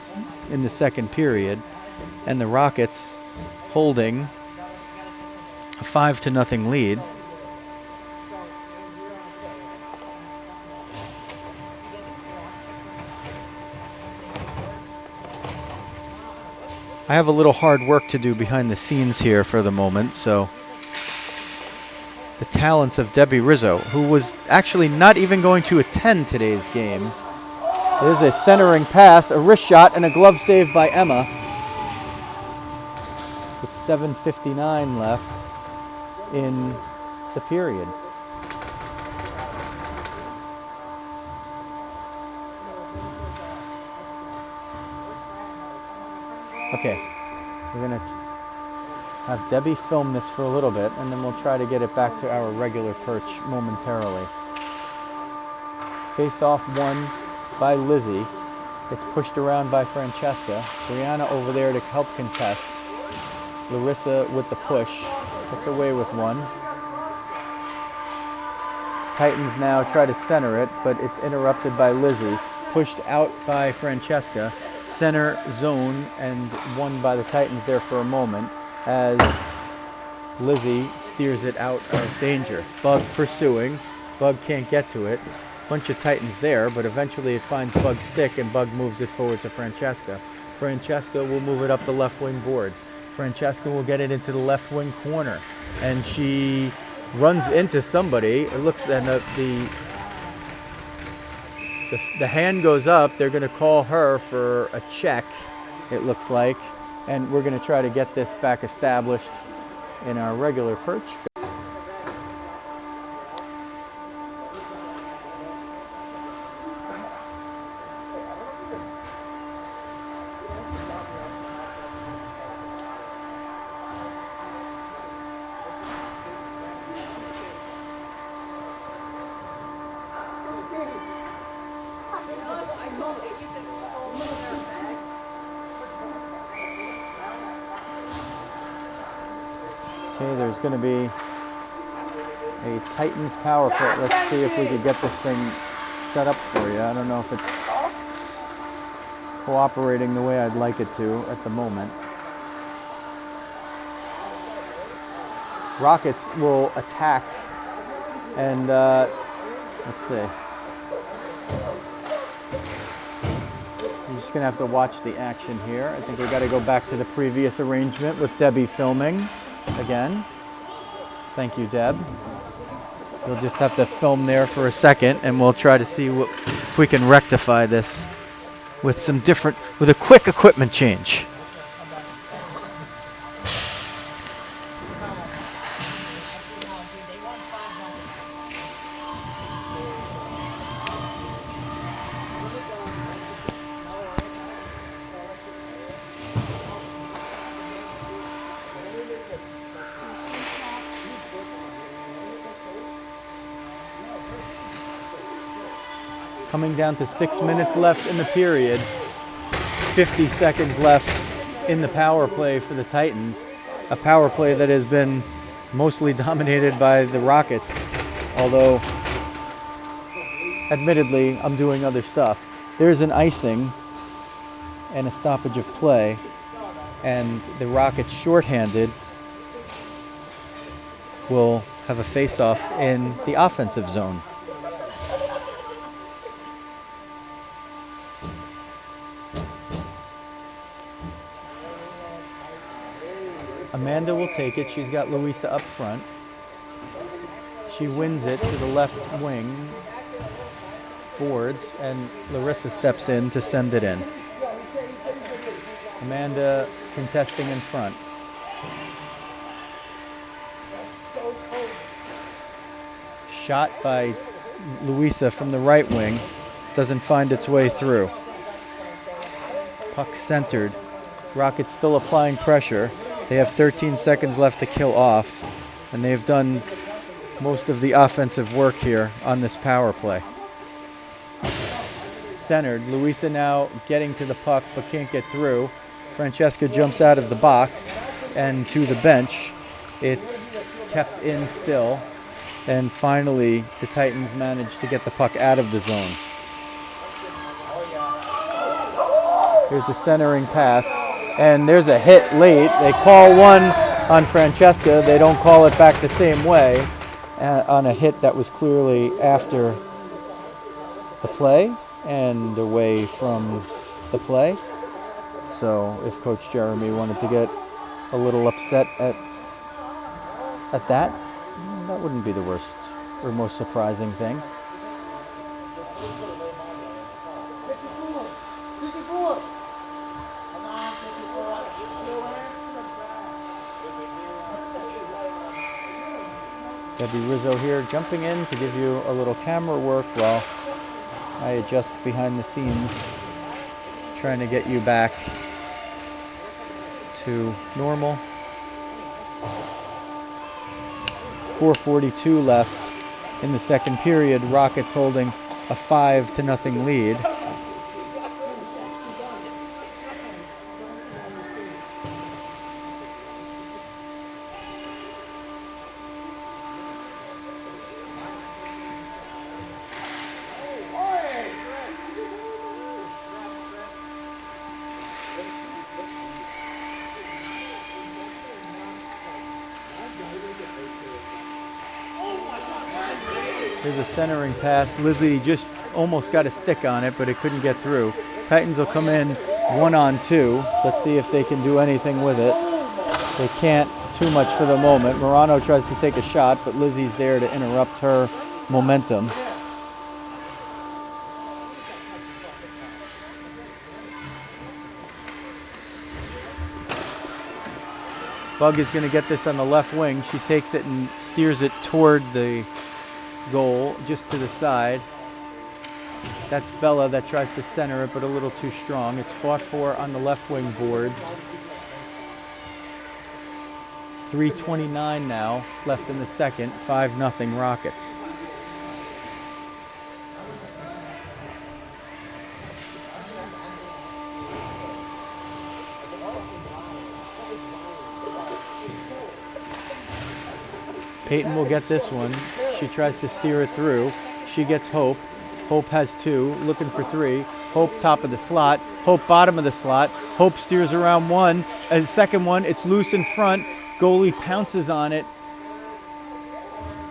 in the second period, and the Rockets holding a 5-0 lead. I have a little hard work to do behind the scenes here for the moment, so the talents of Debbie Rizzo, who was actually not even going to attend today's game. There's a centering pass, a wrist shot, and a glove save by Emma. With 7:59 left in the period. Okay, we're gonna have Debbie film this for a little bit, and then we'll try to get it back to our regular perch momentarily. Face off won by Lizzie. It's pushed around by Francesca. Brianna over there to help contest. Larissa with the push. Gets away with one. Titans now try to center it, but it's interrupted by Lizzie. Pushed out by Francesca. Center zone and won by the Titans there for a moment as Lizzie steers it out of danger. Bug pursuing. Bug can't get to it. Bunch of Titans there, but eventually it finds Bug's stick and Bug moves it forward to Francesca. Francesca will move it up the left wing boards. Francesca will get it into the left wing corner, and she runs into somebody. It looks then the hand goes up. They're going to call her for a check, it looks like, and we're going to try to get this back established in our regular perch. Okay, there's going to be a Titans power play. Let's see if we could get this thing set up for you. I don't know if it's cooperating the way I'd like it to at the moment. Rockets will attack, and let's see. You're just going to have to watch the action here. I think we've got to go back to the previous arrangement with Debbie filming. Again, thank you, Deb. You'll just have to film there for a second, and we'll try to see if we can rectify this with with a quick equipment change. Coming down to 6 minutes left in the period, 50 seconds left in the power play for the Titans. A power play that has been mostly dominated by the Rockets, although admittedly I'm doing other stuff. There's an icing and a stoppage of play, and the Rockets shorthanded will have a face-off in the offensive zone. Amanda will take it. She's got Louisa up front. She wins it to the left wing boards, and Larissa steps in to send it in. Amanda contesting in front. Shot by Louisa from the right wing. Doesn't find its way through. Puck centered. Rockets still applying pressure. They have 13 seconds left to kill off, and they've done most of the offensive work here on this power play. Centered. Luisa now getting to the puck but can't get through. Francesca jumps out of the box and to the bench. It's kept in still. And finally, the Titans manage to get the puck out of the zone. Here's a centering pass. And there's a hit late. They call one on Francesca. They don't call it back the same way on a hit that was clearly after the play and away from the play. So if Coach Jeremy wanted to get a little upset at that, that wouldn't be the worst or most surprising thing. Debbie Rizzo here jumping in to give you a little camera work while I adjust behind the scenes, trying to get you back to normal. 4:42 left in the second period. Rockets holding a 5-0 lead. There's a centering pass. Lizzie just almost got a stick on it, but it couldn't get through. Titans will come in 1-on-2. Let's see if they can do anything with it. They can't too much for the moment. Morano tries to take a shot, but Lizzie's there to interrupt her momentum. Bug is going to get this on the left wing. She takes it and steers it toward the goal, just to the side. That's Bella that tries to center it, but a little too strong. It's fought for on the left wing boards. 3:29 now left in the second. 5-0 Rockets. Peyton will get this one. She tries to steer it through. She gets Hope. Hope has two, looking for three. Hope top of the slot. Hope bottom of the slot. Hope steers around one. And the second one, it's loose in front. Goalie pounces on it.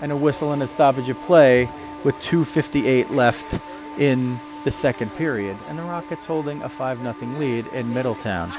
And a whistle and a stoppage of play with 2:58 left in the second period. And the Rockets holding a 5-0 lead in Middletown.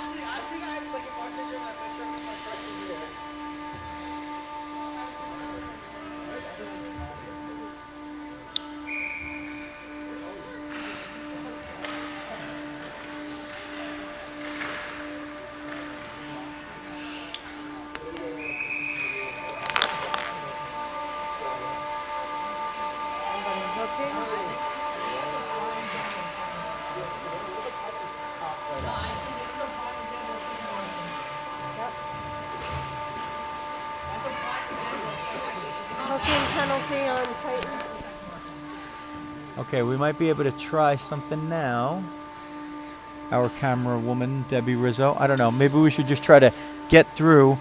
Penalty on Titan. Okay, we might be able to try something now. Our camera woman, Debbie Rizzo. I don't know, maybe we should just try to get through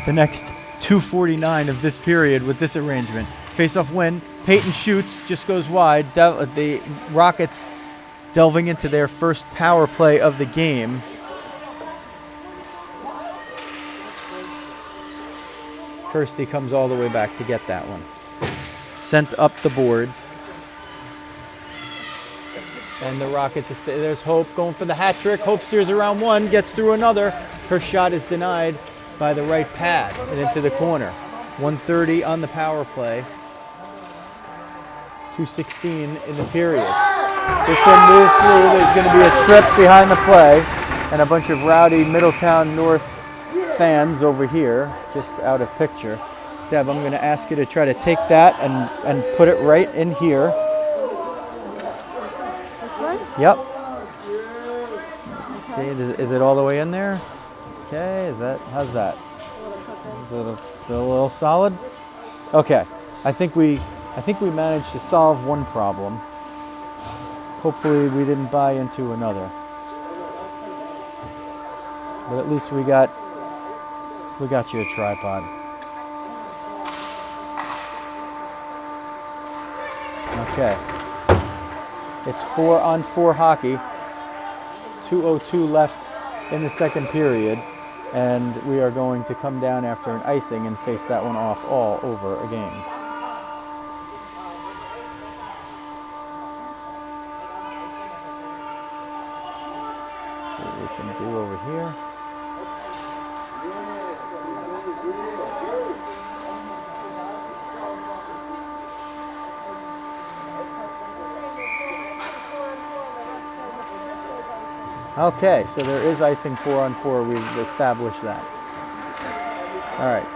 the next 2:49 of this period with this arrangement. Face-off win. Peyton shoots, just goes wide. The Rockets delving into their first power play of the game. Kirsty comes all the way back to get that one. Sent up the boards. And the Rockets, there's Hope going for the hat trick. Hope steers around one, gets through another. Her shot is denied by the right pad and into the corner. 1:30 on the power play. 2:16 in the period. This one moved through. There's going to be a trip behind the play and a bunch of rowdy Middletown North fans over here, just out of picture. Deb, I'm going to ask you to try to take that and put it right in here. This one? Yep. see. Is it all the way in there? Okay. How's that? It's a little cooking. Is it a little solid? Okay. I think we managed to solve one problem. Hopefully we didn't buy into another. But at least we got you a tripod. Okay. It's 4-on-4 hockey. 2:02 left in the second period, and we are going to come down after an icing and face that one off all over again. See what we can do over here. Okay, so there is icing 4-on-4. We've established that. All right.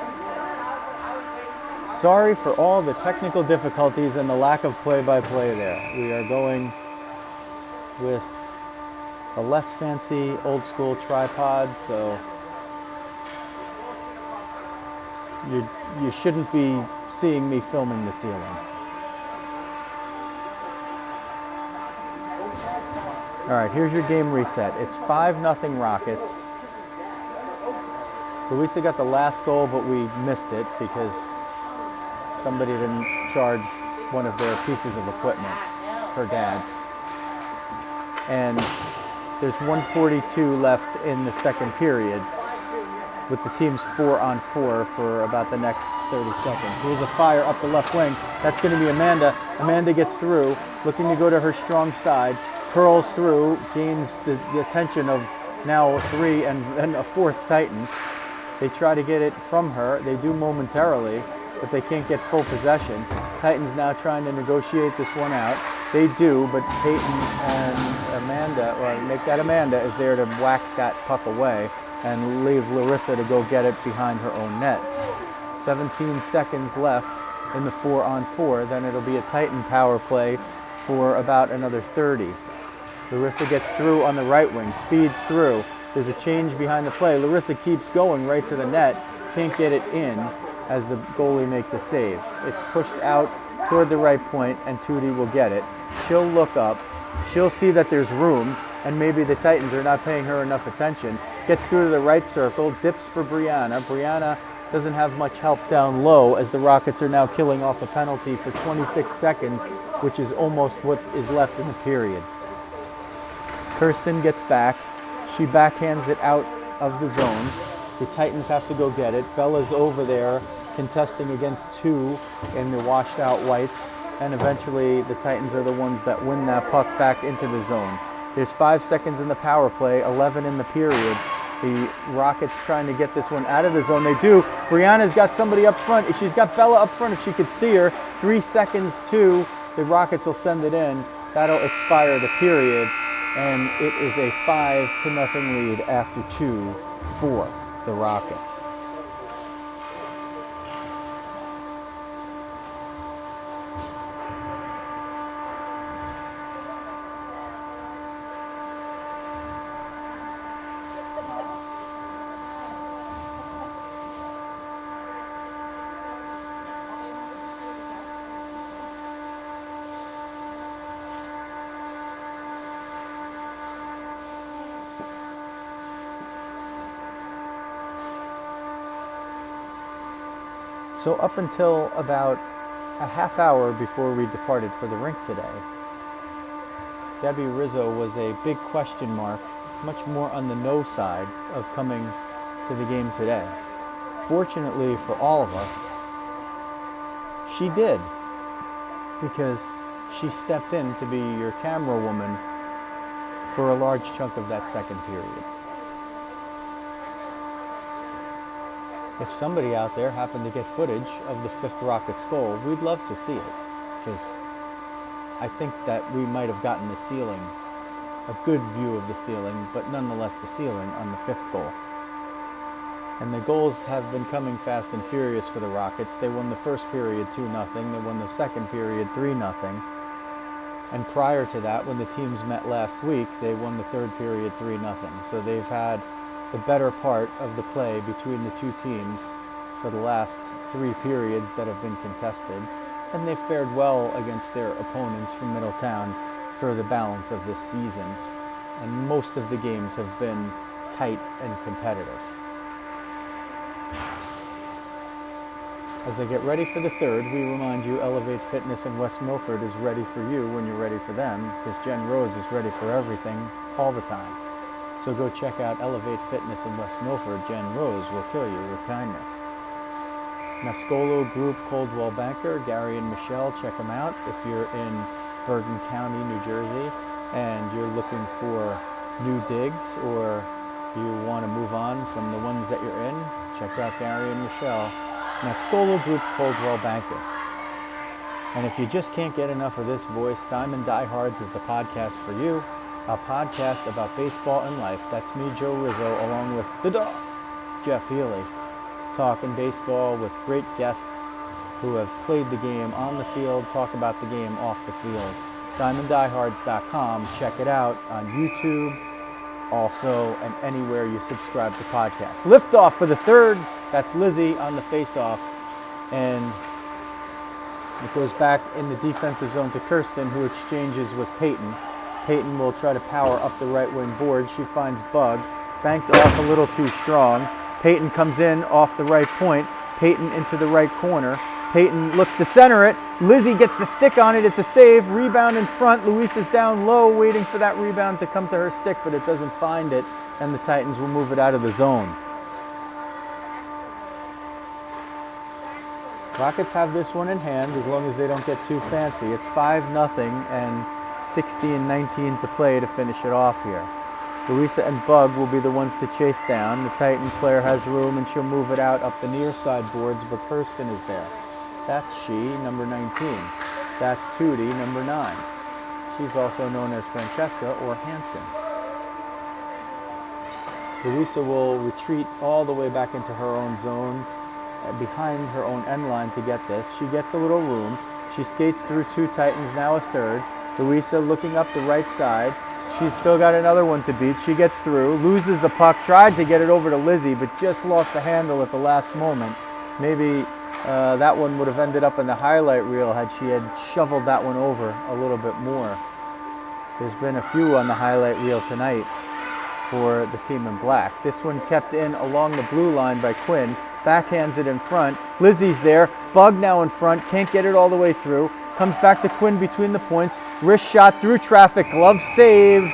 Sorry for all the technical difficulties and the lack of play-by-play there. We are going with a less fancy old-school tripod, so you shouldn't be seeing me filming the ceiling. All right, here's your game reset. It's 5-0 Rockets. Louisa got the last goal, but we missed it because somebody didn't charge one of their pieces of equipment, her dad. And there's 1:42 left in the second period with the teams 4-on-4 for about the next 30 seconds. Here's a fire up the left wing. That's going to be Amanda. Amanda gets through, looking to go to her strong side. Curls through, gains the attention of now 3 and then a 4th Titan. They try to get it from her. They do momentarily, but they can't get full possession. Titans now trying to negotiate this one out. They do, but Peyton and Amanda, or make that Amanda, is there to whack that puck away and leave Larissa to go get it behind her own net. 17 seconds left in the 4-on-4. Then it'll be a Titan power play for about another 30. Larissa gets through on the right wing, speeds through. There's a change behind the play. Larissa keeps going right to the net, can't get it in as the goalie makes a save. It's pushed out toward the right point, and Tootie will get it. She'll look up, she'll see that there's room, and maybe the Titans are not paying her enough attention. Gets through to the right circle, dips for Brianna. Brianna doesn't have much help down low as the Rockets are now killing off a penalty for 26 seconds, which is almost what is left in the period. Kirsten gets back. She backhands it out of the zone. The Titans have to go get it. Bella's over there contesting against 2 in the washed out whites, and eventually the Titans are the ones that win that puck back into the zone. There's 5 seconds in the power play, 11 in the period. The Rockets trying to get this one out of the zone. They do. Brianna's got somebody up front. She's got Bella up front if she could see her. 3 seconds to the Rockets will send it in. That'll expire the period. And it is a 5-0 lead after 2 for the Rockets. So up until about a half hour before we departed for the rink today, Debbie Rizzo was a big question mark, much more on the no side of coming to the game today. Fortunately for all of us, she did, because she stepped in to be your camera woman for a large chunk of that second period. If somebody out there happened to get footage of the 5th Rockets goal, we'd love to see it, because I think that we might have gotten the ceiling, a good view of the ceiling, but nonetheless the ceiling on the 5th goal. And the goals have been coming fast and furious for the Rockets. They won the first period 2-0, they won the second period 3-0. And prior to that, when the teams met last week, they won the third period 3-0. So they've had the better part of the play between the two teams for the last 3 periods that have been contested. And they've fared well against their opponents from Middletown for the balance of this season. And most of the games have been tight and competitive. As they get ready for the third, we remind you Elevate Fitness in West Milford is ready for you when you're ready for them, because Jen Rose is ready for everything all the time. So go check out Elevate Fitness in West Milford. Jen Rose will kill you with kindness. Mascolo Group Coldwell Banker, Gary and Michelle, check them out. If you're in Bergen County, New Jersey, and you're looking for new digs or you want to move on from the ones that you're in, check out Gary and Michelle. Mascolo Group Coldwell Banker. And if you just can't get enough of this voice, Diamond Diehards is the podcast for you. A podcast about baseball and life. That's me, Joe Rizzo, along with the dog, Jeff Healy, talking baseball with great guests who have played the game on the field, talk about the game off the field. DiamondDiehards.com. Check it out on YouTube, also, and anywhere you subscribe to podcasts. Liftoff for the third. That's Lizzie on the face-off. And it goes back in the defensive zone to Kirsten, who exchanges with Peyton. Peyton will try to power up the right wing board. She finds Bug. Banked off a little too strong. Peyton comes in off the right point. Peyton into the right corner. Peyton looks to center it. Lizzie gets the stick on it. It's a save. Rebound in front. Luis is down low, waiting for that rebound to come to her stick, but it doesn't find it, and the Titans will move it out of the zone. Rockets have this one in hand as long as they don't get too fancy. It's 5-0 and 16-19 to play to finish it off here. Louisa and Bug will be the ones to chase down. The Titan player has room and she'll move it out up the near side boards, but Kirsten is there. That's she, number 19. That's Tootie, number 9. She's also known as Francesca or Hanson. Louisa will retreat all the way back into her own zone, behind her own end line to get this. She gets a little room. She skates through 2 Titans, now a third. Louisa looking up the right side. She's still got another one to beat. She gets through, loses the puck, tried to get it over to Lizzie, but just lost the handle at the last moment. Maybe that one would have ended up in the highlight reel had she had shoveled that one over a little bit more. There's been a few on the highlight reel tonight for the team in black. This one kept in along the blue line by Quinn. Backhands it in front. Lizzie's there. Bug now in front. Can't get it all the way through. Comes back to Quinn between the points. Wrist shot through traffic. Glove save.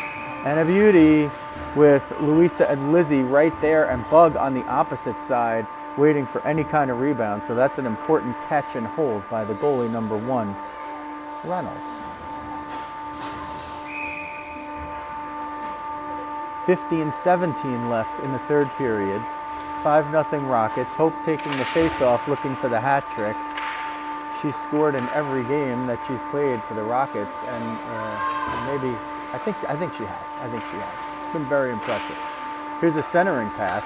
And a beauty with Louisa and Lizzie right there and Bug on the opposite side waiting for any kind of rebound. So that's an important catch and hold by the goalie, number 1, Reynolds. 15-17 left in the third period. 5-0 Rockets. Hope taking the face-off, looking for the hat trick. She's scored in every game that she's played for the Rockets, and maybe I think she has. It's been very impressive. Here's a centering pass,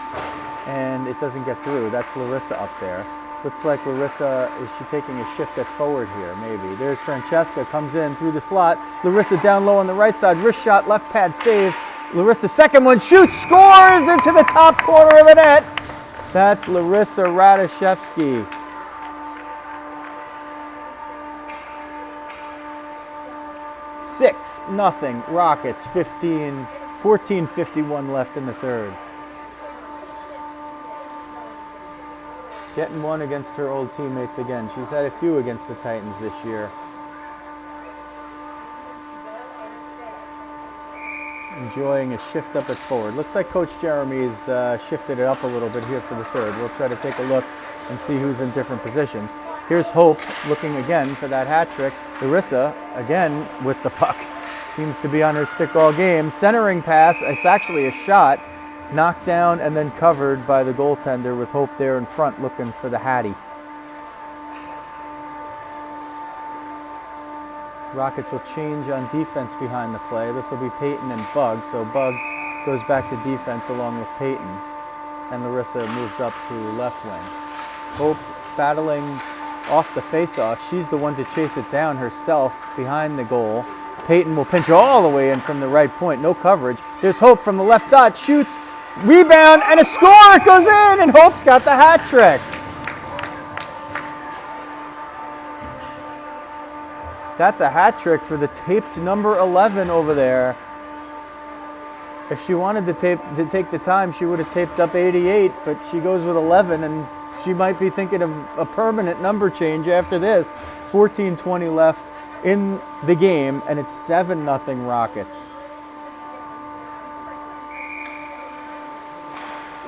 and it doesn't get through. That's Larissa up there. Looks like Larissa, is she taking a shift at forward here? Maybe. There's Francesca, comes in through the slot. Larissa down low on the right side. Wrist shot, left pad save. Larissa, second one, shoots, scores into the top corner of the net. That's Larissa Radishevsky. Nothing. Rockets, 14:51 left in the third. Getting one against her old teammates again. She's had a few against the Titans this year. Enjoying a shift up at forward. Looks like Coach Jeremy's shifted it up a little bit here for the third. We'll try to take a look and see who's in different positions. Here's Hope looking again for that hat trick. Larissa, again with the puck. Seems to be on her stick all game. Centering pass, it's actually a shot. Knocked down and then covered by the goaltender with Hope there in front looking for the Hattie. Rockets will change on defense behind the play. This will be Peyton and Bug, so Bug goes back to defense along with Peyton. And Larissa moves up to left wing. Hope battling off the face-off. She's the one to chase it down herself behind the goal. Peyton will pinch all the way in from the right point. No coverage. There's Hope from the left dot. Shoots. Rebound and a score. It goes in, and Hope's got the hat trick. That's a hat trick for the taped number 11 over there. If she wanted to take the time, she would have taped up 88, but she goes with 11, and she might be thinking of a permanent number change after this. 14:20 left in the game, and it's 7-0 Rockets.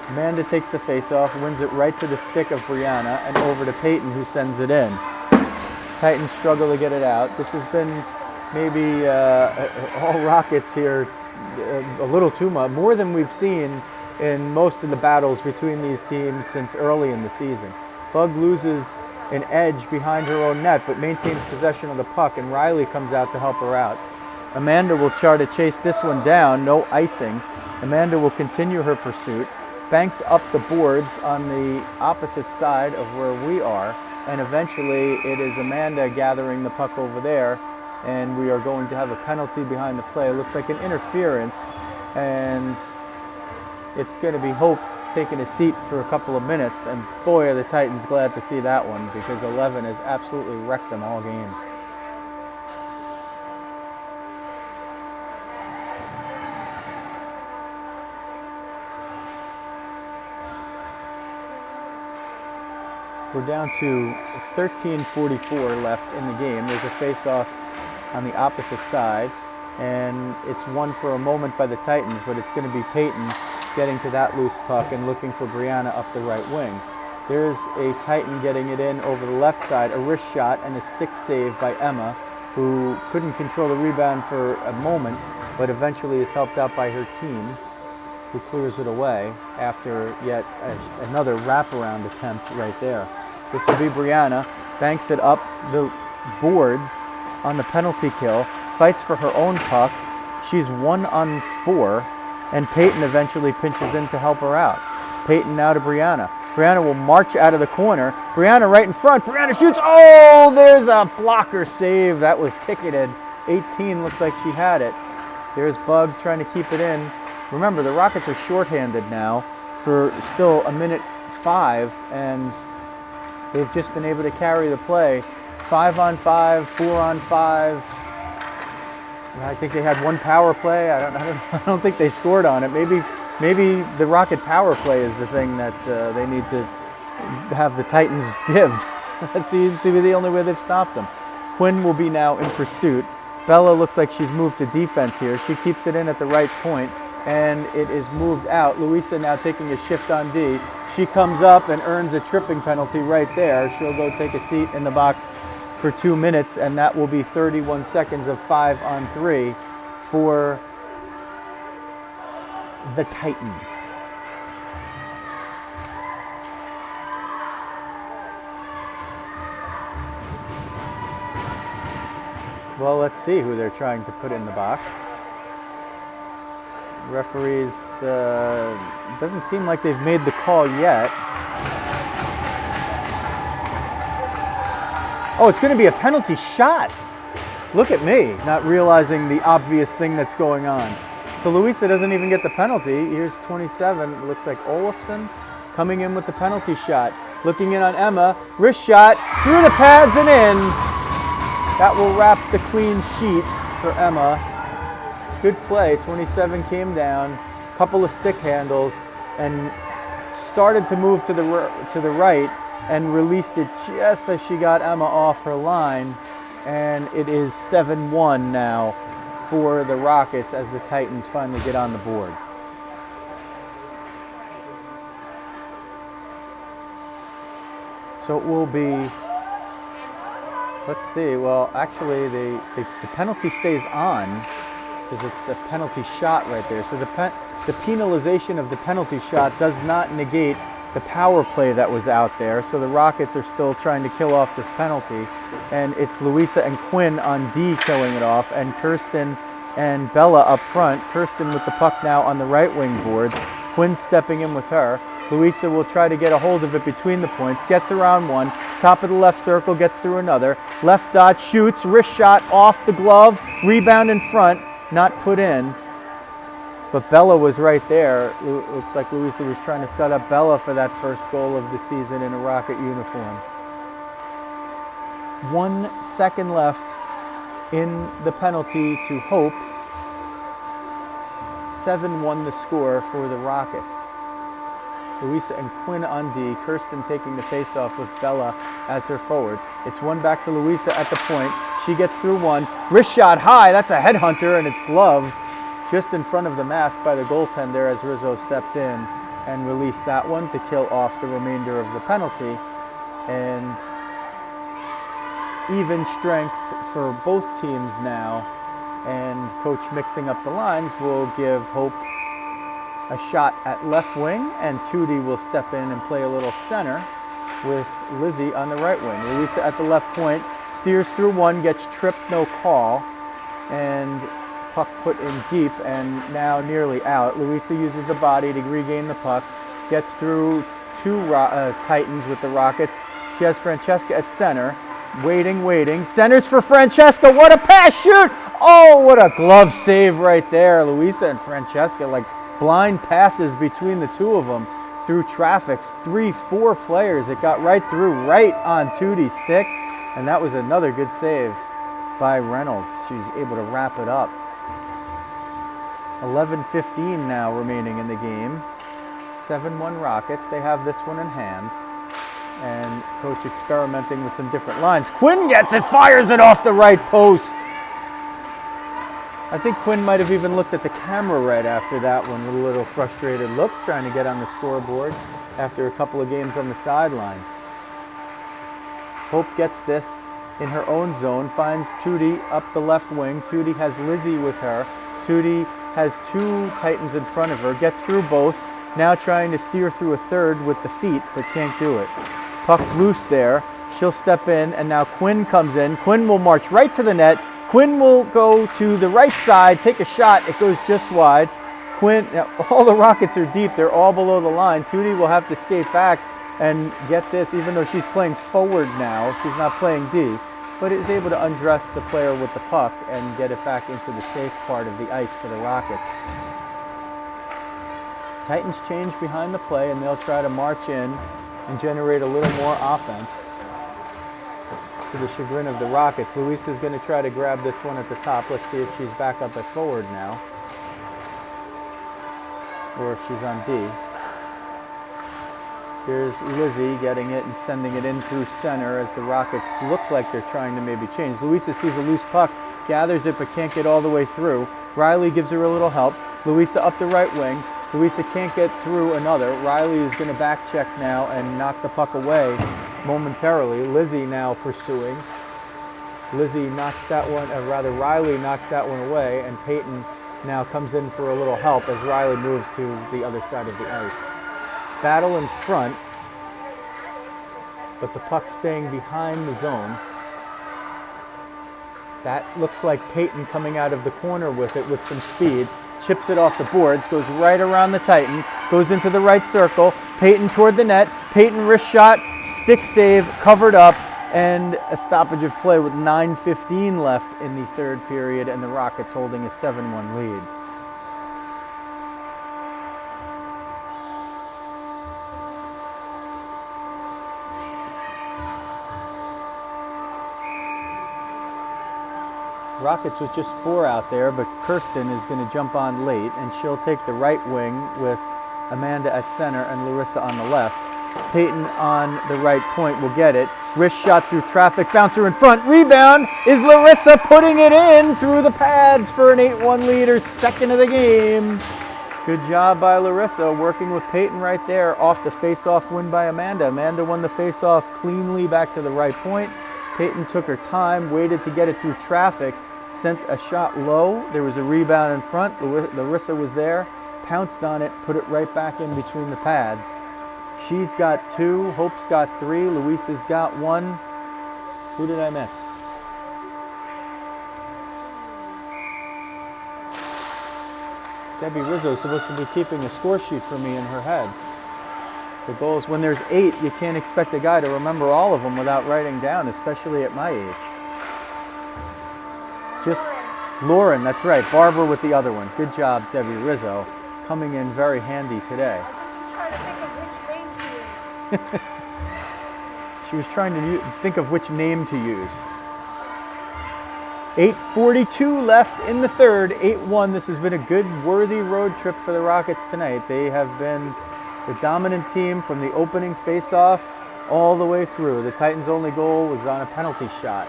Amanda takes the face-off, wins it right to the stick of Brianna, and over to Peyton, who sends it in. Titans struggle to get it out. This has been maybe all Rockets here, a little too much, more than we've seen in most of the battles between these teams since early in the season. Bug loses an edge behind her own net, but maintains possession of the puck, and Riley comes out to help her out. Amanda will try to chase this one down, no icing. Amanda will continue her pursuit, banked up the boards on the opposite side of where we are, and eventually it is Amanda gathering the puck over there, and we are going to have a penalty behind the play. It looks like an interference, and it's going to be Hope taking a seat for a couple of minutes, and boy are the Titans glad to see that one, because 11 has absolutely wrecked them all game. We're down to 13:44 left in the game. There's a face-off on the opposite side, and it's won for a moment by the Titans, but it's going to be Peyton getting to that loose puck and looking for Brianna up the right wing. There's a Titan getting it in over the left side, a wrist shot and a stick save by Emma, who couldn't control the rebound for a moment, but eventually is helped out by her team, who clears it away after yet another wraparound attempt right there. This will be Brianna, banks it up the boards on the penalty kill, fights for her own puck. She's 1-on-4, and Peyton eventually pinches in to help her out. Peyton now to Brianna. Brianna will march out of the corner. Brianna right in front. Brianna shoots. Oh, there's a blocker save. That was ticketed. 18 looked like she had it. There's Bug trying to keep it in. Remember, the Rockets are shorthanded now for still a minute 5, and they've just been able to carry the play. 5-on-5, 4-on-5. I think they had one power play. I don't think they scored on it. Maybe the Rocket power play is the thing that they need to have the Titans give. That seems to be the only way they've stopped them. Quinn will be now in pursuit. Bella looks like she's moved to defense here. She keeps it in at the right point, and it is moved out. Louisa now taking a shift on D. She comes up and earns a tripping penalty right there. She'll go take a seat in the box for 2 minutes, and that will be 31 seconds of 5-on-3 for the Titans. Well, let's see who they're trying to put in the box. Referees, doesn't seem like they've made the call yet. Oh, it's going to be a penalty shot. Look at me, not realizing the obvious thing that's going on. So Louisa doesn't even get the penalty. Here's 27, it looks like Olafson, coming in with the penalty shot. Looking in on Emma, wrist shot, through the pads and in. That will wrap the clean sheet for Emma. Good play, 27 came down, couple of stick handles, and started to move to the right, and released it just as she got Emma off her line, and it is 7-1 now for the Rockets as the Titans finally get on the board. So it will be, let's see, well actually the penalty stays on because it's a penalty shot right there. So the penalization of the penalty shot does not negate the power play that was out there, so the Rockets are still trying to kill off this penalty, and it's Louisa and Quinn on D killing it off, and Kirsten and Bella up front. Kirsten with the puck now on the right wing boards, Quinn stepping in with her. Louisa will try to get a hold of it between the points, gets around one, top of the left circle, gets through another, left dot, shoots, wrist shot off the glove, Rebound in front, not put in. But Bella was right there. It looked like Louisa was trying to set up Bella for that first goal of the season in a Rocket uniform. 1 second left in the penalty to Hope. 7-1 the score for the Rockets. Louisa and Quinn on D. Kirsten taking the faceoff with Bella as her forward. It's one back to Louisa at the point. She gets through one. Wrist shot high. That's a headhunter, and it's gloved just in front of the mask by the goaltender as Rizzo stepped in and released that one to kill off the remainder of the penalty. And even strength for both teams now. And coach mixing up the lines will give Hope a shot at left wing, and Tootie will step in and play a little center with Lizzie on the right wing. Louisa at the left point, steers through one, gets tripped, no call, and puck put in deep and now nearly out. Louisa uses the body to regain the puck, gets through two Titans with the Rockets. She has Francesca at center, waiting, centers for Francesca, what a pass, shoot! Oh, what a glove save right there. Louisa and Francesca, like blind passes between the two of them through traffic. 3-4 players. It got right through, right on Tootie's stick. And that was another good save by Reynolds. She's able to wrap it up. 11:15 now remaining in the game. 7-1 Rockets. They have this one in hand. And coach experimenting with some different lines. Quinn gets it, fires it off the right post. I think Quinn might have even looked at the camera right after that one with a little frustrated look, trying to get on the scoreboard after a couple of games on the sidelines. Hope gets this in her own zone, finds Tootie up the left wing. Tootie has Lizzie with her. Tootie has two Titans in front of her, gets through both, now trying to steer through a third with the feet, but can't do it. Puck loose there. She'll step in, and now Quinn comes in. Quinn will march right to the net. Quinn will go to the right side, take a shot. It goes just wide. Quinn, all the Rockets are deep. They're all below the line. Tootie will have to skate back and get this, even though she's playing forward now. She's not playing D, but is able to undress the player with the puck and get it back into the safe part of the ice for the Rockets. Titans change behind the play, and they'll try to march in and generate a little more offense. To the chagrin of the Rockets. Louisa's going to try to grab this one at the top. Let's see if she's back up at forward now, or if she's on D. Here's Lizzie getting it and sending it in through center as the Rockets look like they're trying to maybe change. Louisa sees a loose puck, gathers it, but can't get all the way through. Riley gives her a little help. Louisa up the right wing. Louisa can't get through another. Riley is going to back check now and knock the puck away momentarily. Lizzie now pursuing. Lizzie knocks that one, Riley knocks that one away, and Peyton now comes in for a little help as Riley moves to the other side of the ice. Battle in front, but the puck staying behind the zone. That looks like Peyton coming out of the corner with it with some speed. Chips it off the boards, goes right around the Titan, goes into the right circle. Peyton toward the net. Peyton wrist shot, stick save, covered up, and a stoppage of play with 9:15 left in the third period, and the Rockets holding a 7-1 lead. Rockets with just 4 out there, but Kirsten is going to jump on late, and she'll take the right wing with Amanda at center and Larissa on the left. Peyton on the right point will get it. Wrist shot through traffic, bouncer in front. Rebound is Larissa putting it in through the pads for an 8-1 lead, her second of the game. Good job by Larissa working with Peyton right there off the face-off win by Amanda. Amanda won the face-off cleanly back to the right point. Peyton took her time, waited to get it through traffic, sent a shot low. There was a rebound in front. Larissa was there, pounced on it, put it right back in between the pads. She's got 2, Hope's got 3, Luisa's got 1. Who did I miss? Debbie Rizzo's supposed to be keeping a score sheet for me in her head. The goals, when there's 8, you can't expect a guy to remember all of them without writing down, especially at my age. Lauren, that's right. Barbara with the other one. Good job, Debbie Rizzo. Coming in very handy today. I just was trying to think of which name to use. She was trying to think of which name to use. 8:42 left in the third, 8-1. This has been a good, worthy road trip for the Rockets tonight. They have been the dominant team from the opening face-off all the way through. The Titans' only goal was on a penalty shot.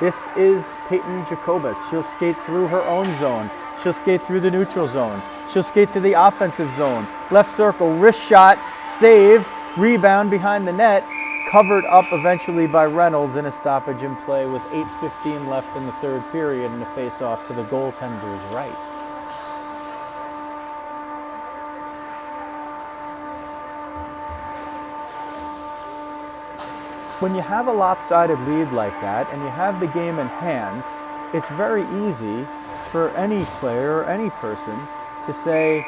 This is Peyton Jacobus. She'll skate through her own zone. She'll skate through the neutral zone. She'll skate to the offensive zone. Left circle, wrist shot, save, rebound behind the net. Covered up eventually by Reynolds in a stoppage in play with 8:15 left in the third period and a face-off to the goaltender's right. When you have a lopsided lead like that and you have the game in hand, it's very easy for any player or any person to say,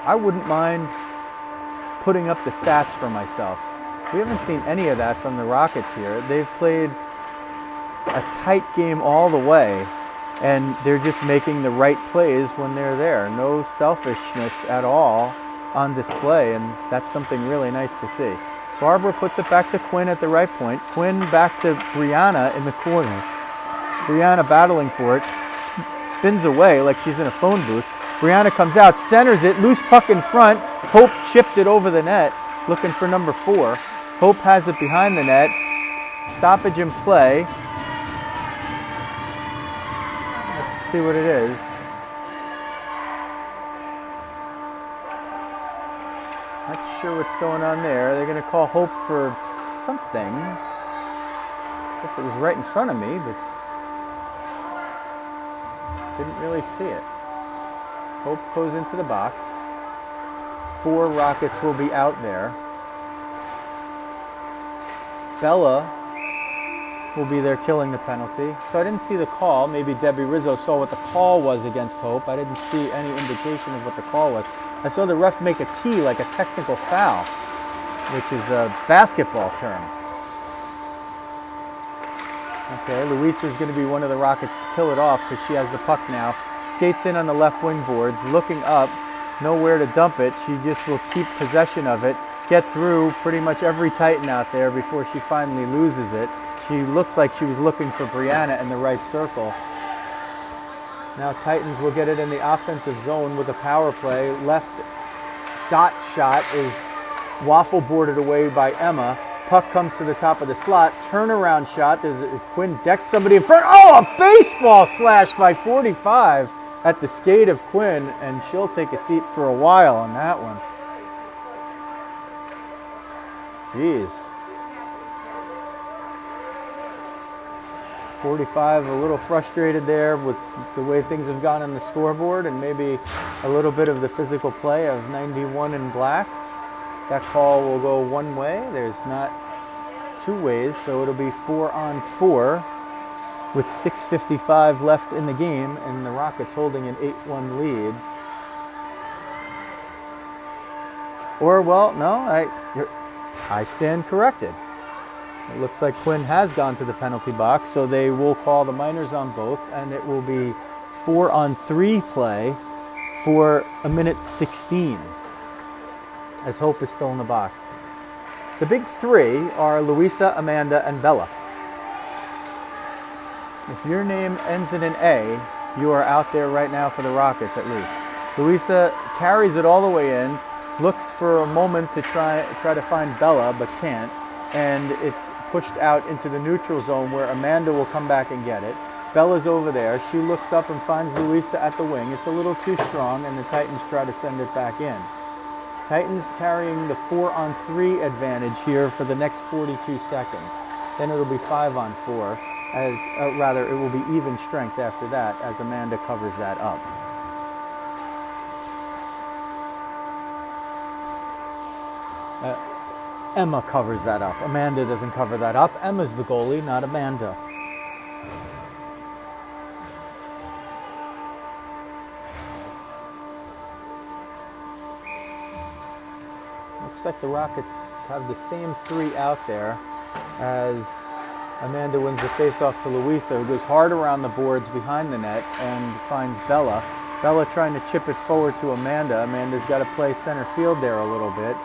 I wouldn't mind putting up the stats for myself. We haven't seen any of that from the Rockets here. They've played a tight game all the way, and they're just making the right plays when they're there. No selfishness at all on display, and that's something really nice to see. Barbara puts it back to Quinn at the right point. Quinn back to Brianna in the corner. Brianna battling for it, spins away like she's in a phone booth. Brianna comes out, centers it, loose puck in front. Hope chipped it over the net, looking for number 4. Hope has it behind the net. Stoppage in play. Let's see what it is. Not sure what's going on there. They're going to call Hope for something. I guess it was right in front of me, but didn't really see it. Hope goes into the box. 4 Rockets will be out there. Bella will be there killing the penalty. So I didn't see the call. Maybe Debbie Rizzo saw what the call was against Hope. I didn't see any indication of what the call was. I saw the ref make a T, like a technical foul, which is a basketball term. Okay, Luisa is going to be one of the Rockets to kill it off because she has the puck now. Skates in on the left wing boards, looking up, nowhere to dump it. She just will keep possession of it, get through pretty much every Titan out there before she finally loses it. She looked like she was looking for Brianna in the right circle. Now Titans will get it in the offensive zone with a power play. Left dot shot is waffle boarded away by Emma. Puck comes to the top of the slot. Turnaround shot. Quinn decked somebody in front. Oh, a baseball slash by 45 at the skate of Quinn, and she'll take a seat for a while on that one. Jeez. 45 a little frustrated there with the way things have gone on the scoreboard and maybe a little bit of the physical play of 91 in black. That call will go one way. There's not 2 ways, so it'll be 4-on-4 with 6:55 left in the game and the Rockets holding an 8-1 lead. Or, well, no, I stand corrected. It looks like Quinn has gone to the penalty box, so they will call the minors on both, and it will be 4-on-3 play for 1:16 as Hope is still in the box. The big 3 are Luisa, Amanda, and Bella. If your name ends in an A, you are out there right now for the Rockets at least. Luisa carries it all the way in, looks for a moment to try to find Bella, but can't. And it's pushed out into the neutral zone where Amanda will come back and get it. Bella's over there. She looks up and finds Luisa at the wing. It's a little too strong, and the Titans try to send it back in. Titans carrying the 4-on-3 advantage here for the next 42 seconds. Then it'll be 5-on-4, rather it will be even strength after that as Amanda covers that up. Emma covers that up. Amanda doesn't cover that up. Emma's the goalie, not Amanda. Looks like the Rockets have the same 3 out there as Amanda wins the face-off to Louisa, who goes hard around the boards behind the net and finds Bella. Bella trying to chip it forward to Amanda. Amanda's got to play center field there a little bit,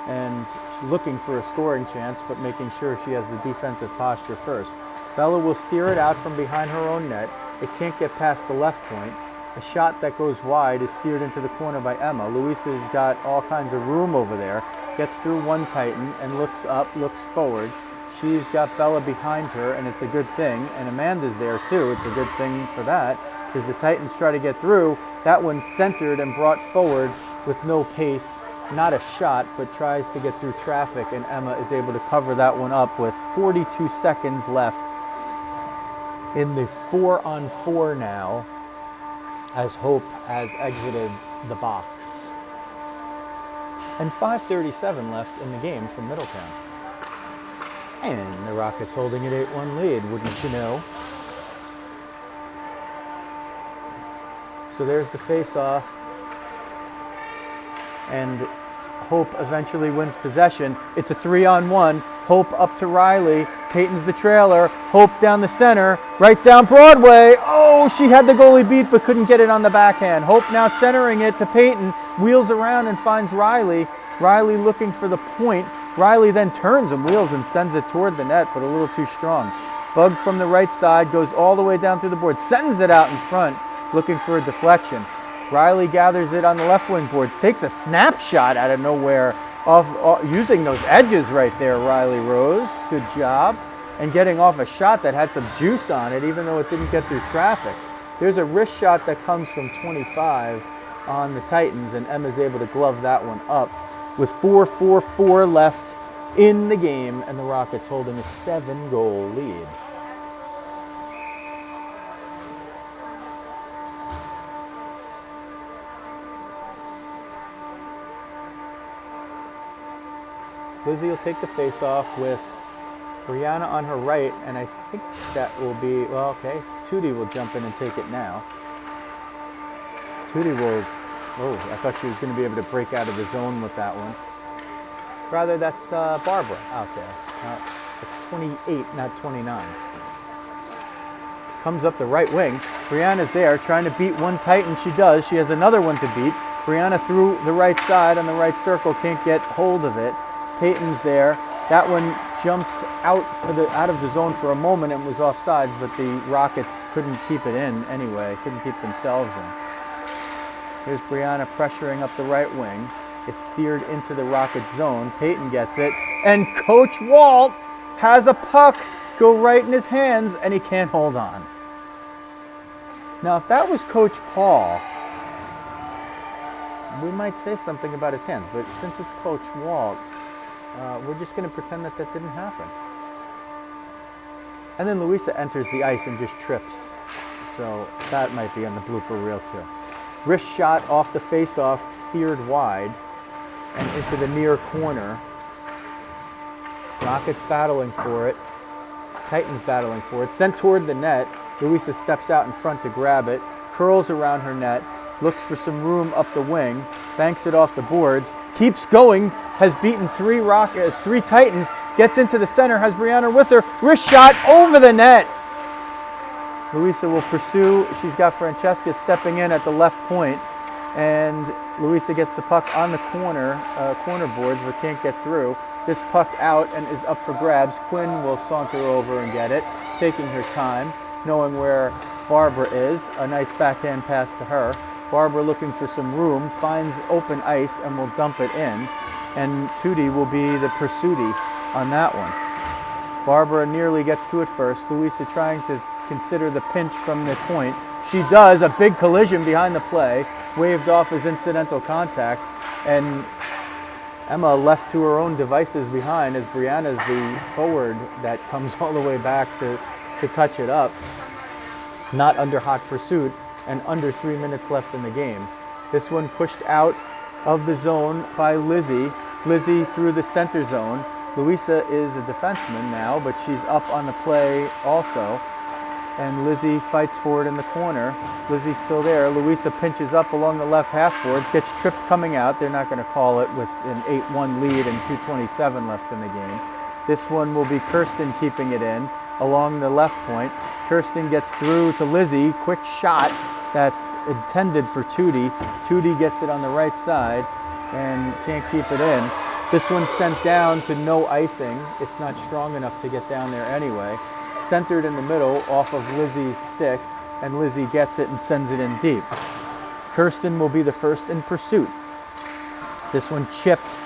and she's looking for a scoring chance, but making sure she has the defensive posture first. Bella will steer it out from behind her own net. It can't get past the left point. A shot that goes wide is steered into the corner by Emma. Luisa's got all kinds of room over there. Gets through one Titan and looks up, looks forward. She's got Bella behind her, and it's a good thing. And Amanda's there too. It's a good thing for that, because the Titans try to get through. That one's centered and brought forward with no pace. Not a shot, but tries to get through traffic, and Emma is able to cover that one up with 42 seconds left in the 4-on-4 now, as Hope has exited the box. And 5:37 left in the game from Middletown. And the Rockets holding an 8-1 lead, wouldn't you know? So there's the face-off. And Hope eventually wins possession. It's a 3-on-1. Hope up to Riley. Peyton's the trailer. Hope down the center. Right down Broadway. Oh, she had the goalie beat but couldn't get it on the backhand. Hope now centering it to Peyton. Wheels around and finds Riley. Riley looking for the point. Riley then turns and wheels and sends it toward the net, but a little too strong. Bugged from the right side, goes all the way down through the board, sends it out in front, looking for a deflection. Riley gathers it on the left wing boards, takes a snapshot out of nowhere, using those edges right there, Riley Rose. Good job. And getting off a shot that had some juice on it, even though it didn't get through traffic. There's a wrist shot that comes from 25 on the Titans, and Emma's able to glove that one up with 4:44 left in the game, and the Rockets holding a 7-goal lead. Lizzie will take the face-off with Brianna on her right, and I think that will be, well, okay, Tootie will jump in and take it now. Tootie will, oh, I thought she was going to be able to break out of the zone with that one. Rather, that's Barbara out there. It's 28, not 29. Comes up the right wing. Brianna's there trying to beat one Titan. She does. She has another one to beat. Brianna through the right side on the right circle, can't get hold of it. Peyton's there. That one jumped out of the zone for a moment and was offsides, but the Rockets couldn't keep it in anyway, couldn't keep themselves in. Here's Brianna pressuring up the right wing. It's steered into the Rocket zone. Peyton gets it, and Coach Walt has a puck go right in his hands, and he can't hold on. Now, if that was Coach Paul, we might say something about his hands, but since it's Coach Walt, we're just going to pretend that that didn't happen. And then Louisa enters the ice and just trips. So that might be on the blooper reel too. Wrist shot off the face-off, steered wide and into the near corner. Rockets battling for it. Titans battling for it. Sent toward the net. Louisa steps out in front to grab it. Curls around her net. Looks for some room up the wing. Banks it off the boards. Keeps going. Has beaten three Titans, gets into the center, has Brianna with her, wrist shot over the net. Louisa will pursue. She's got Francesca stepping in at the left point, and Louisa gets the puck on the corner boards, but can't get through. This puck out and is up for grabs. Quinn will saunter over and get it, taking her time, knowing where Barbara is. A nice backhand pass to her. Barbara looking for some room, finds open ice and will dump it in. And Tootie will be the pursuitee on that one. Barbara nearly gets to it first. Louisa trying to consider the pinch from the point. She does. A big collision behind the play, waved off as incidental contact, and Emma left to her own devices behind as Brianna's the forward that comes all the way back to touch it up. Not under hot pursuit, and under 3 minutes left in the game. This one pushed out of the zone by Lizzie. Lizzie through the center zone. Louisa is a defenseman now, but she's up on the play also. And Lizzie fights for it in the corner. Lizzie's still there. Louisa pinches up along the left half boards, gets tripped coming out. They're not going to call it with an 8-1 lead and 2:27 left in the game. This one will be Kirsten keeping it in. along the left point. Kirsten gets through to Lizzie. Quick shot that's intended for Tootie. Tootie gets it on the right side and can't keep it in. This one's sent down to no icing. It's not strong enough to get down there anyway. Centered in the middle off of Lizzie's stick, and Lizzie gets it and sends it in deep. Kirsten will be the first in pursuit. This one chipped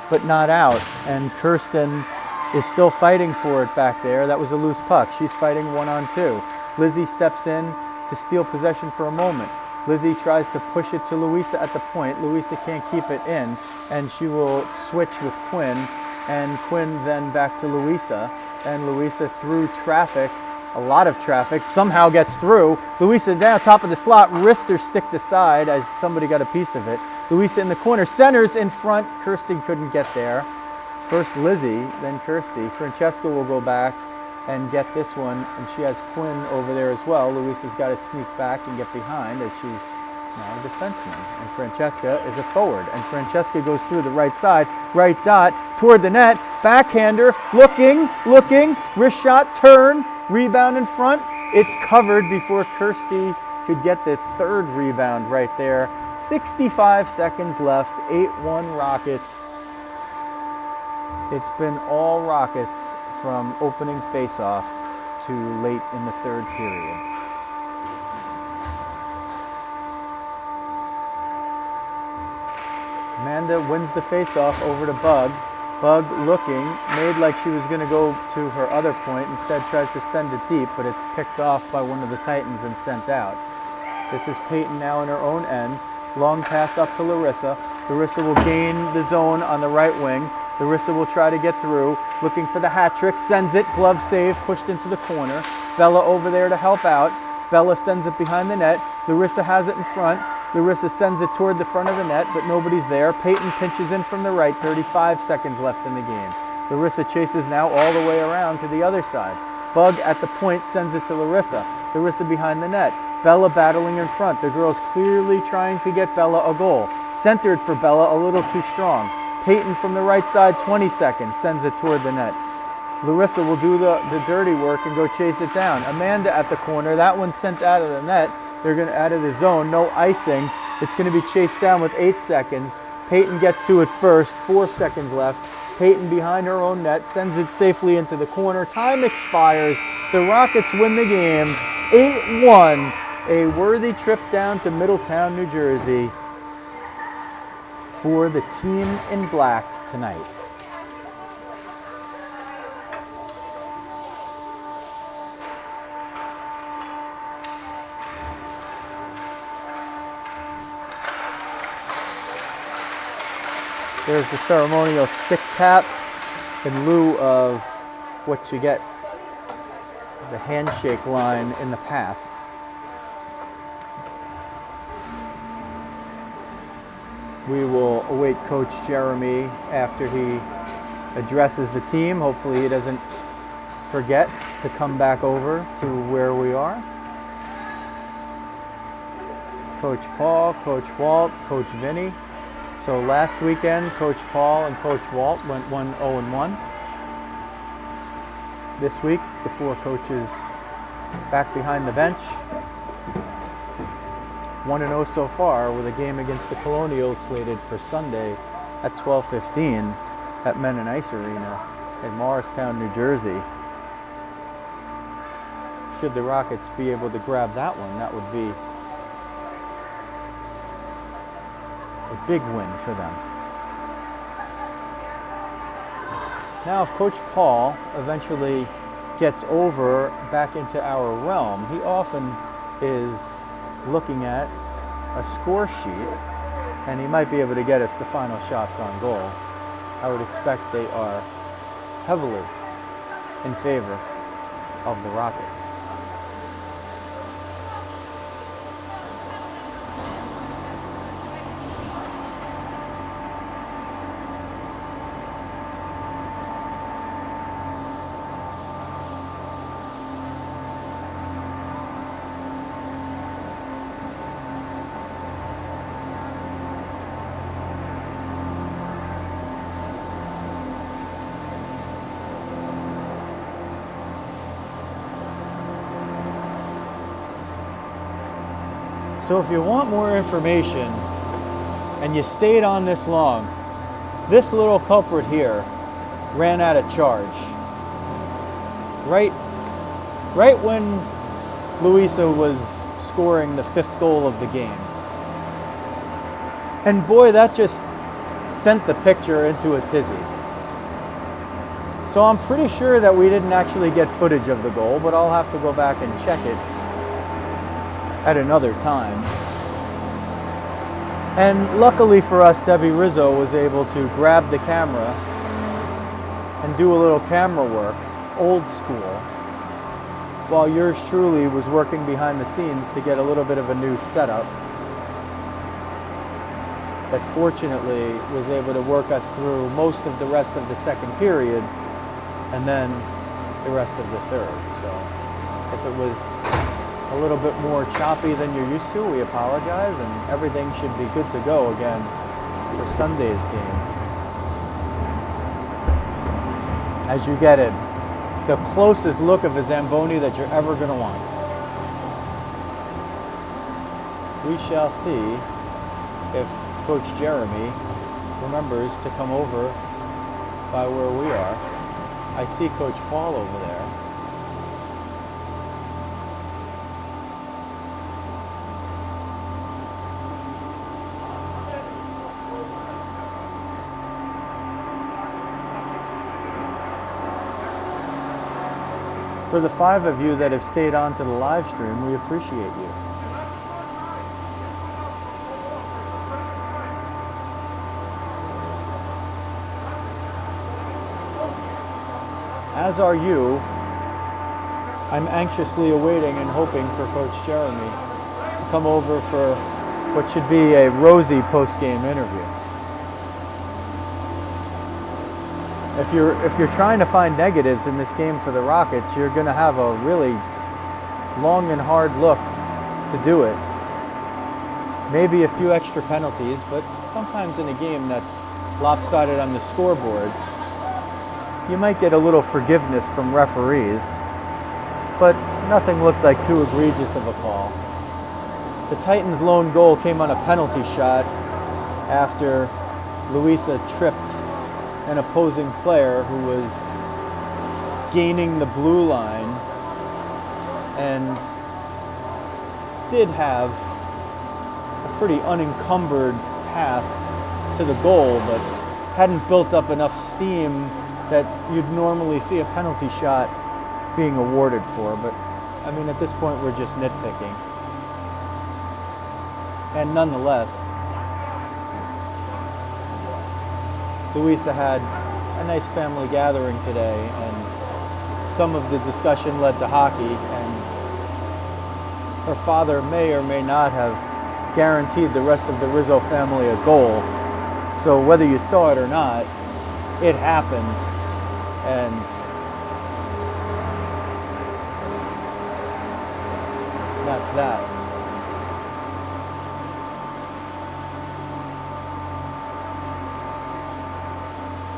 but not out, and Kirsten is still fighting for it back there. That was a loose puck. She's fighting 1-on-2. Lizzie steps in to steal possession for a moment. Lizzie tries to push it to Louisa at the point. Louisa can't keep it in, and she will switch with Quinn, and Quinn then back to Louisa, and Louisa through traffic, a lot of traffic, somehow gets through. Louisa down top of the slot, wrist her stick to side as somebody got a piece of it. Louisa in the corner, centers in front. Kirsty couldn't get there. First Lizzie, then Kirsty. Francesca will go back and get this one, and she has Quinn over there as well. Louisa's got to sneak back and get behind as she's now a defenseman. And Francesca is a forward. And Francesca goes through the right side, right dot, toward the net, backhander, looking, wrist shot, turn, rebound in front. It's covered before Kirsty could get the third rebound right there. 65 seconds left, 8-1 Rockets. It's been all Rockets from opening face-off to late in the third period. Amanda wins the face-off over to Bug. Bug looking, made like she was going to go to her other point, instead tries to send it deep, but it's picked off by one of the Titans and sent out. This is Peyton now in her own end. Long pass up to Larissa. Larissa will gain the zone on the right wing. Larissa will try to get through, looking for the hat trick, sends it, glove save, pushed into the corner. Bella over there to help out. Bella sends it behind the net. Larissa has it in front. Larissa sends it toward the front of the net, but nobody's there. Peyton pinches in from the right, 35 seconds left in the game. Larissa chases now all the way around to the other side. Bug at the point sends it to Larissa. Larissa behind the net. Bella battling in front. The girls clearly trying to get Bella a goal. Centered for Bella, a little too strong. Peyton from the right side, 20 seconds, sends it toward the net. Larissa will do the dirty work and go chase it down. Amanda at the corner. That one's sent out of the net. They're going to out of the zone. No icing. It's going to be chased down with 8 seconds. Peyton gets to it first. 4 seconds left. Peyton behind her own net sends it safely into the corner. Time expires. The Rockets win the game. 8-1. A worthy trip down to Middletown, New Jersey for the team in black tonight. There's the ceremonial stick tap in lieu of what you get, the handshake line in the past. We will await Coach Jeremy after he addresses the team. Hopefully he doesn't forget to come back over to where we are. Coach Paul, Coach Walt, Coach Vinny. So last weekend, Coach Paul and Coach Walt went 1-0-1. This week, the 4 coaches back behind the bench. 1-0 so far, with a game against the Colonials slated for Sunday at 12:15 at Men and Ice Arena in Morristown, New Jersey. Should the Rockets be able to grab that one, that would be a big win for them. Now, if Coach Paul eventually gets over back into our realm, he often is looking at a score sheet, and he might be able to get us the final shots on goal. I would expect they are heavily in favor of the Rockets. So if you want more information and you stayed on this long, this little culprit here ran out of charge. Right when Louisa was scoring the 5th goal of the game. And boy, that just sent the picture into a tizzy. So I'm pretty sure that we didn't actually get footage of the goal, but I'll have to go back and check it at another time. And luckily for us, Debbie Rizzo was able to grab the camera and do a little camera work, old school, while yours truly was working behind the scenes to get a little bit of a new setup that fortunately was able to work us through most of the rest of the second period and then the rest of the third. So if it was a little bit more choppy than you're used to, we apologize, and everything should be good to go again for Sunday's game. As you get it, the closest look of a Zamboni that you're ever going to want. We shall see if Coach Jeremy remembers to come over by where we are. I see Coach Paul over there. For the 5 of you that have stayed on to the live stream, we appreciate you. As are you. I'm anxiously awaiting and hoping for Coach Jeremy to come over for what should be a rosy post-game interview. If you're trying to find negatives in this game for the Rockets, you're going to have a really long and hard look to do it. Maybe a few extra penalties, but sometimes in a game that's lopsided on the scoreboard, you might get a little forgiveness from referees, but nothing looked like too egregious of a call. The Titans' lone goal came on a penalty shot after Louisa tripped an opposing player who was gaining the blue line and did have a pretty unencumbered path to the goal, but hadn't built up enough steam that you'd normally see a penalty shot being awarded for. But I mean, at this point, we're just nitpicking. And nonetheless, Louisa had a nice family gathering today, and some of the discussion led to hockey, and her father may or may not have guaranteed the rest of the Rizzo family a goal. So whether you saw it or not, it happened, and that's that.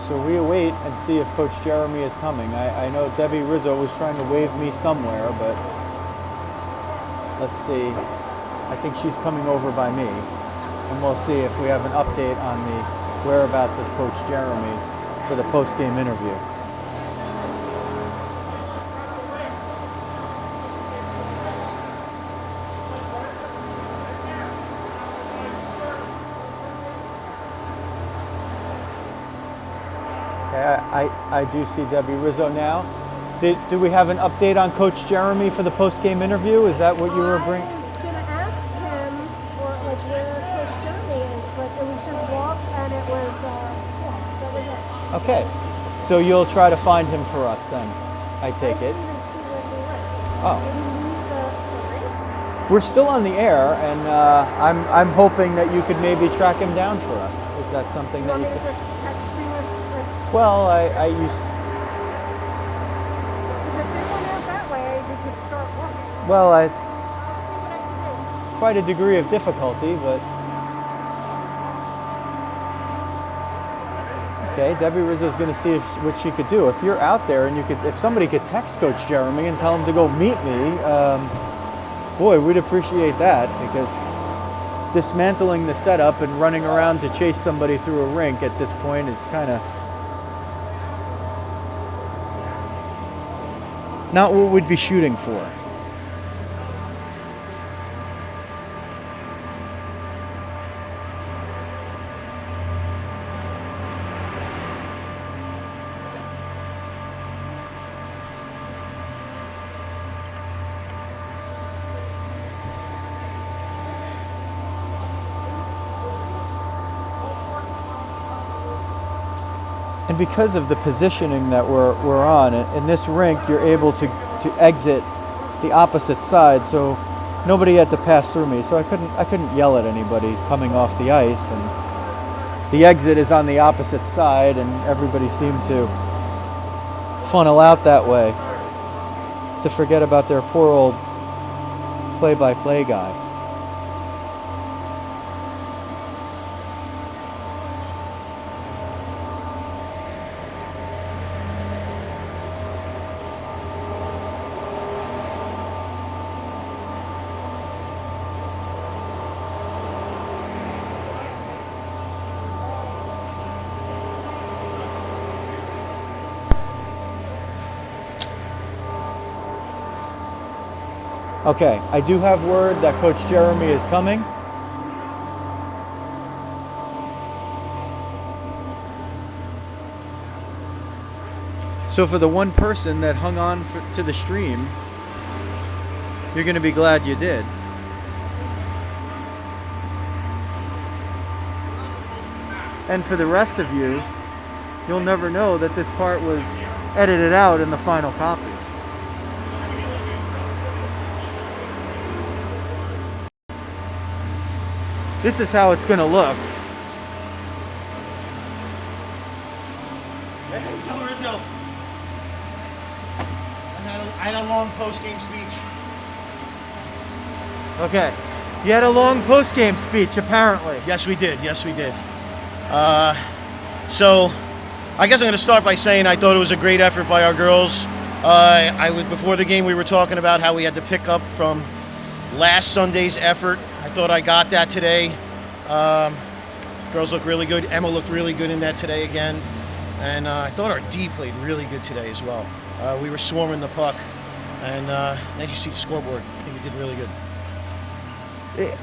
So we await and see if Coach Jeremy is coming. I know Debbie Rizzo was trying to wave me somewhere, but let's see. I think she's coming over by me, and we'll see if we have an update on the whereabouts of Coach Jeremy for the post-game interview. I do see Debbie Rizzo now. Do we have an update on Coach Jeremy for the post-game interview? Is that what you were bringing? I was going to ask him like where Coach Jeremy is, but it was just Walt, and it was, that was it. Okay. So you'll try to find him for us then, I take it. I didn't even see where we went. Oh. Did we leave the race? We're still on the air, and I'm hoping that you could maybe track him down for us. Is that something Do you that want you me to could? just text you with Well, I used. because if they went out that way, we could start walking. Well, it's I'll see what I can do. quite a degree of difficulty, but okay. Debbie Rizzo's going to see what she could do. If you're out there and if somebody could text Coach Jeremy and tell him to go meet me, Boy, we'd appreciate that, because dismantling the setup and running around to chase somebody through a rink at this point is kind of not what we'd be shooting for. And because of the positioning that we're on, in this rink, you're able to exit the opposite side, so nobody had to pass through me. So I couldn't yell at anybody coming off the ice, and the exit is on the opposite side, and everybody seemed to funnel out that way to forget about their poor old play-by-play guy. Okay, I do have word that Coach Jeremy is coming. So for the one person that hung on to the stream, you're going to be glad you did. And for the rest of you, you'll never know that this part was edited out in the final copy. This is how it's going to look. Hey, tell Rizzo. I had a long post-game speech. Okay. You had a long post-game speech, apparently. Yes, we did. Yes, we did. So, I guess I'm going to start by saying I thought it was a great effort by our girls. Before the game, we were talking about how we had to pick up from last Sunday's effort. I thought I got that today. Girls look really good. Emma looked really good in that today again. And I thought our D played really good today as well. We were swarming the puck. And as you see the scoreboard, I think we did really good.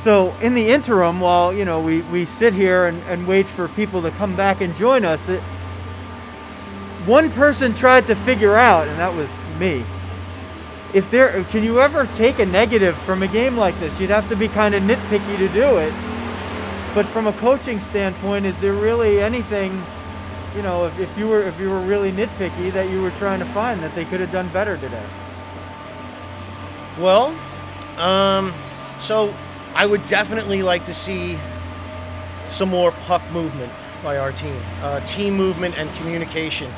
So in the interim, while we sit here and wait for people to come back and join us, one person tried to figure out, and that was me, can you ever take a negative from a game like this? You'd have to be kind of nitpicky to do it. But from a coaching standpoint, is there really anything, if you were really nitpicky, that you were trying to find that they could have done better today? Well, so I would definitely like to see some more puck movement by our team movement and communication.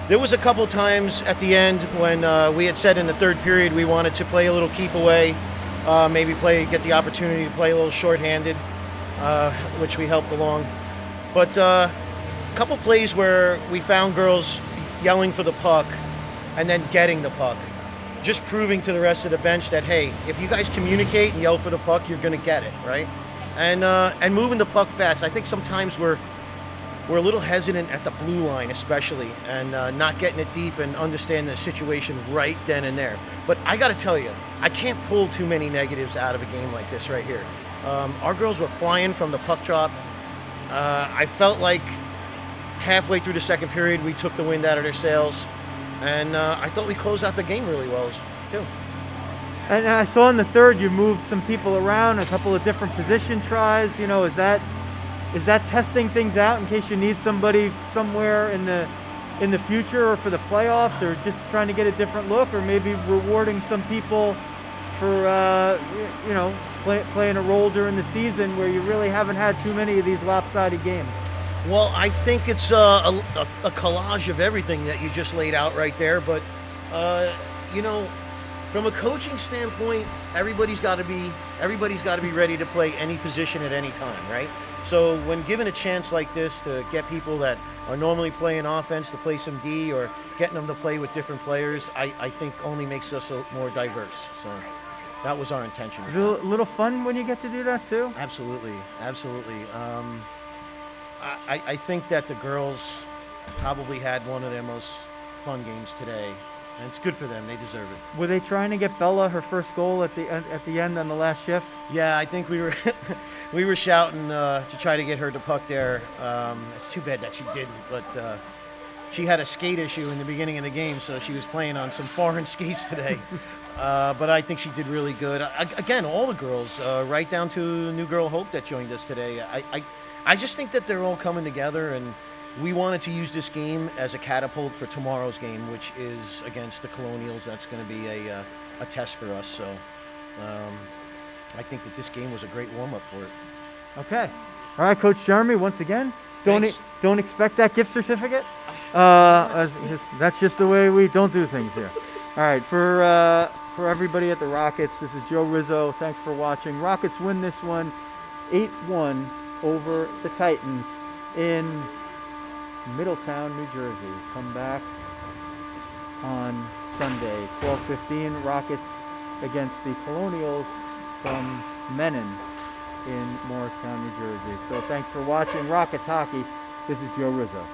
There was a couple times at the end when we had said in the third period we wanted to play a little keep away, maybe get the opportunity to play a little shorthanded, which we helped along. But a couple plays where we found girls yelling for the puck and then getting the puck, just proving to the rest of the bench that, hey, if you guys communicate and yell for the puck, you're going to get it, right? And moving the puck fast. I think sometimes we're a little hesitant at the blue line especially, and not getting it deep and understanding the situation right then and there. But I got to tell you, I can't pull too many negatives out of a game like this right here. Our girls were flying from the puck drop. I felt like halfway through the second period we took the wind out of their sails, and I thought we closed out the game really well too. And I saw in the third you moved some people around, a couple of different position tries. Is that testing things out in case you need somebody somewhere in the future or for the playoffs, or just trying to get a different look, or maybe rewarding some people for playing a role during the season where you really haven't had too many of these lopsided games? Well, I think it's a collage of everything that you just laid out right there. But from a coaching standpoint, everybody's got to be ready to play any position at any time, right? So when given a chance like this to get people that are normally playing offense to play some D, or getting them to play with different players, I think only makes us more diverse. So That was our intention. Is it a little fun when you get to do that too? Absolutely, absolutely. I think that the girls probably had one of their most fun games today, and it's good for them. They deserve it. Were they trying to get Bella her first goal at the end on the last shift? Yeah, I think we were we were shouting to try to get her to puck there. It's too bad that she didn't, but she had a skate issue in the beginning of the game, so she was playing on some foreign skates today. But I think she did really good. Again, all the girls, right down to new girl Hope that joined us today. I just think that they're all coming together, and we wanted to use this game as a catapult for tomorrow's game, which is against the Colonials. That's going to be a test for us. So I think that this game was a great warm-up for it. Okay. All right, Coach Jeremy, once again, Thanks. don't expect that gift certificate. That's just the way we don't do things here. All right, for everybody at the Rockets, this is Joe Rizzo. Thanks for watching. Rockets win this one 8-1 over the Titans in Middletown, New Jersey. Come back on Sunday, 12:15. Rockets against the Colonials from Menin in Morristown, New Jersey. So thanks for watching Rockets Hockey. This is Joe Rizzo.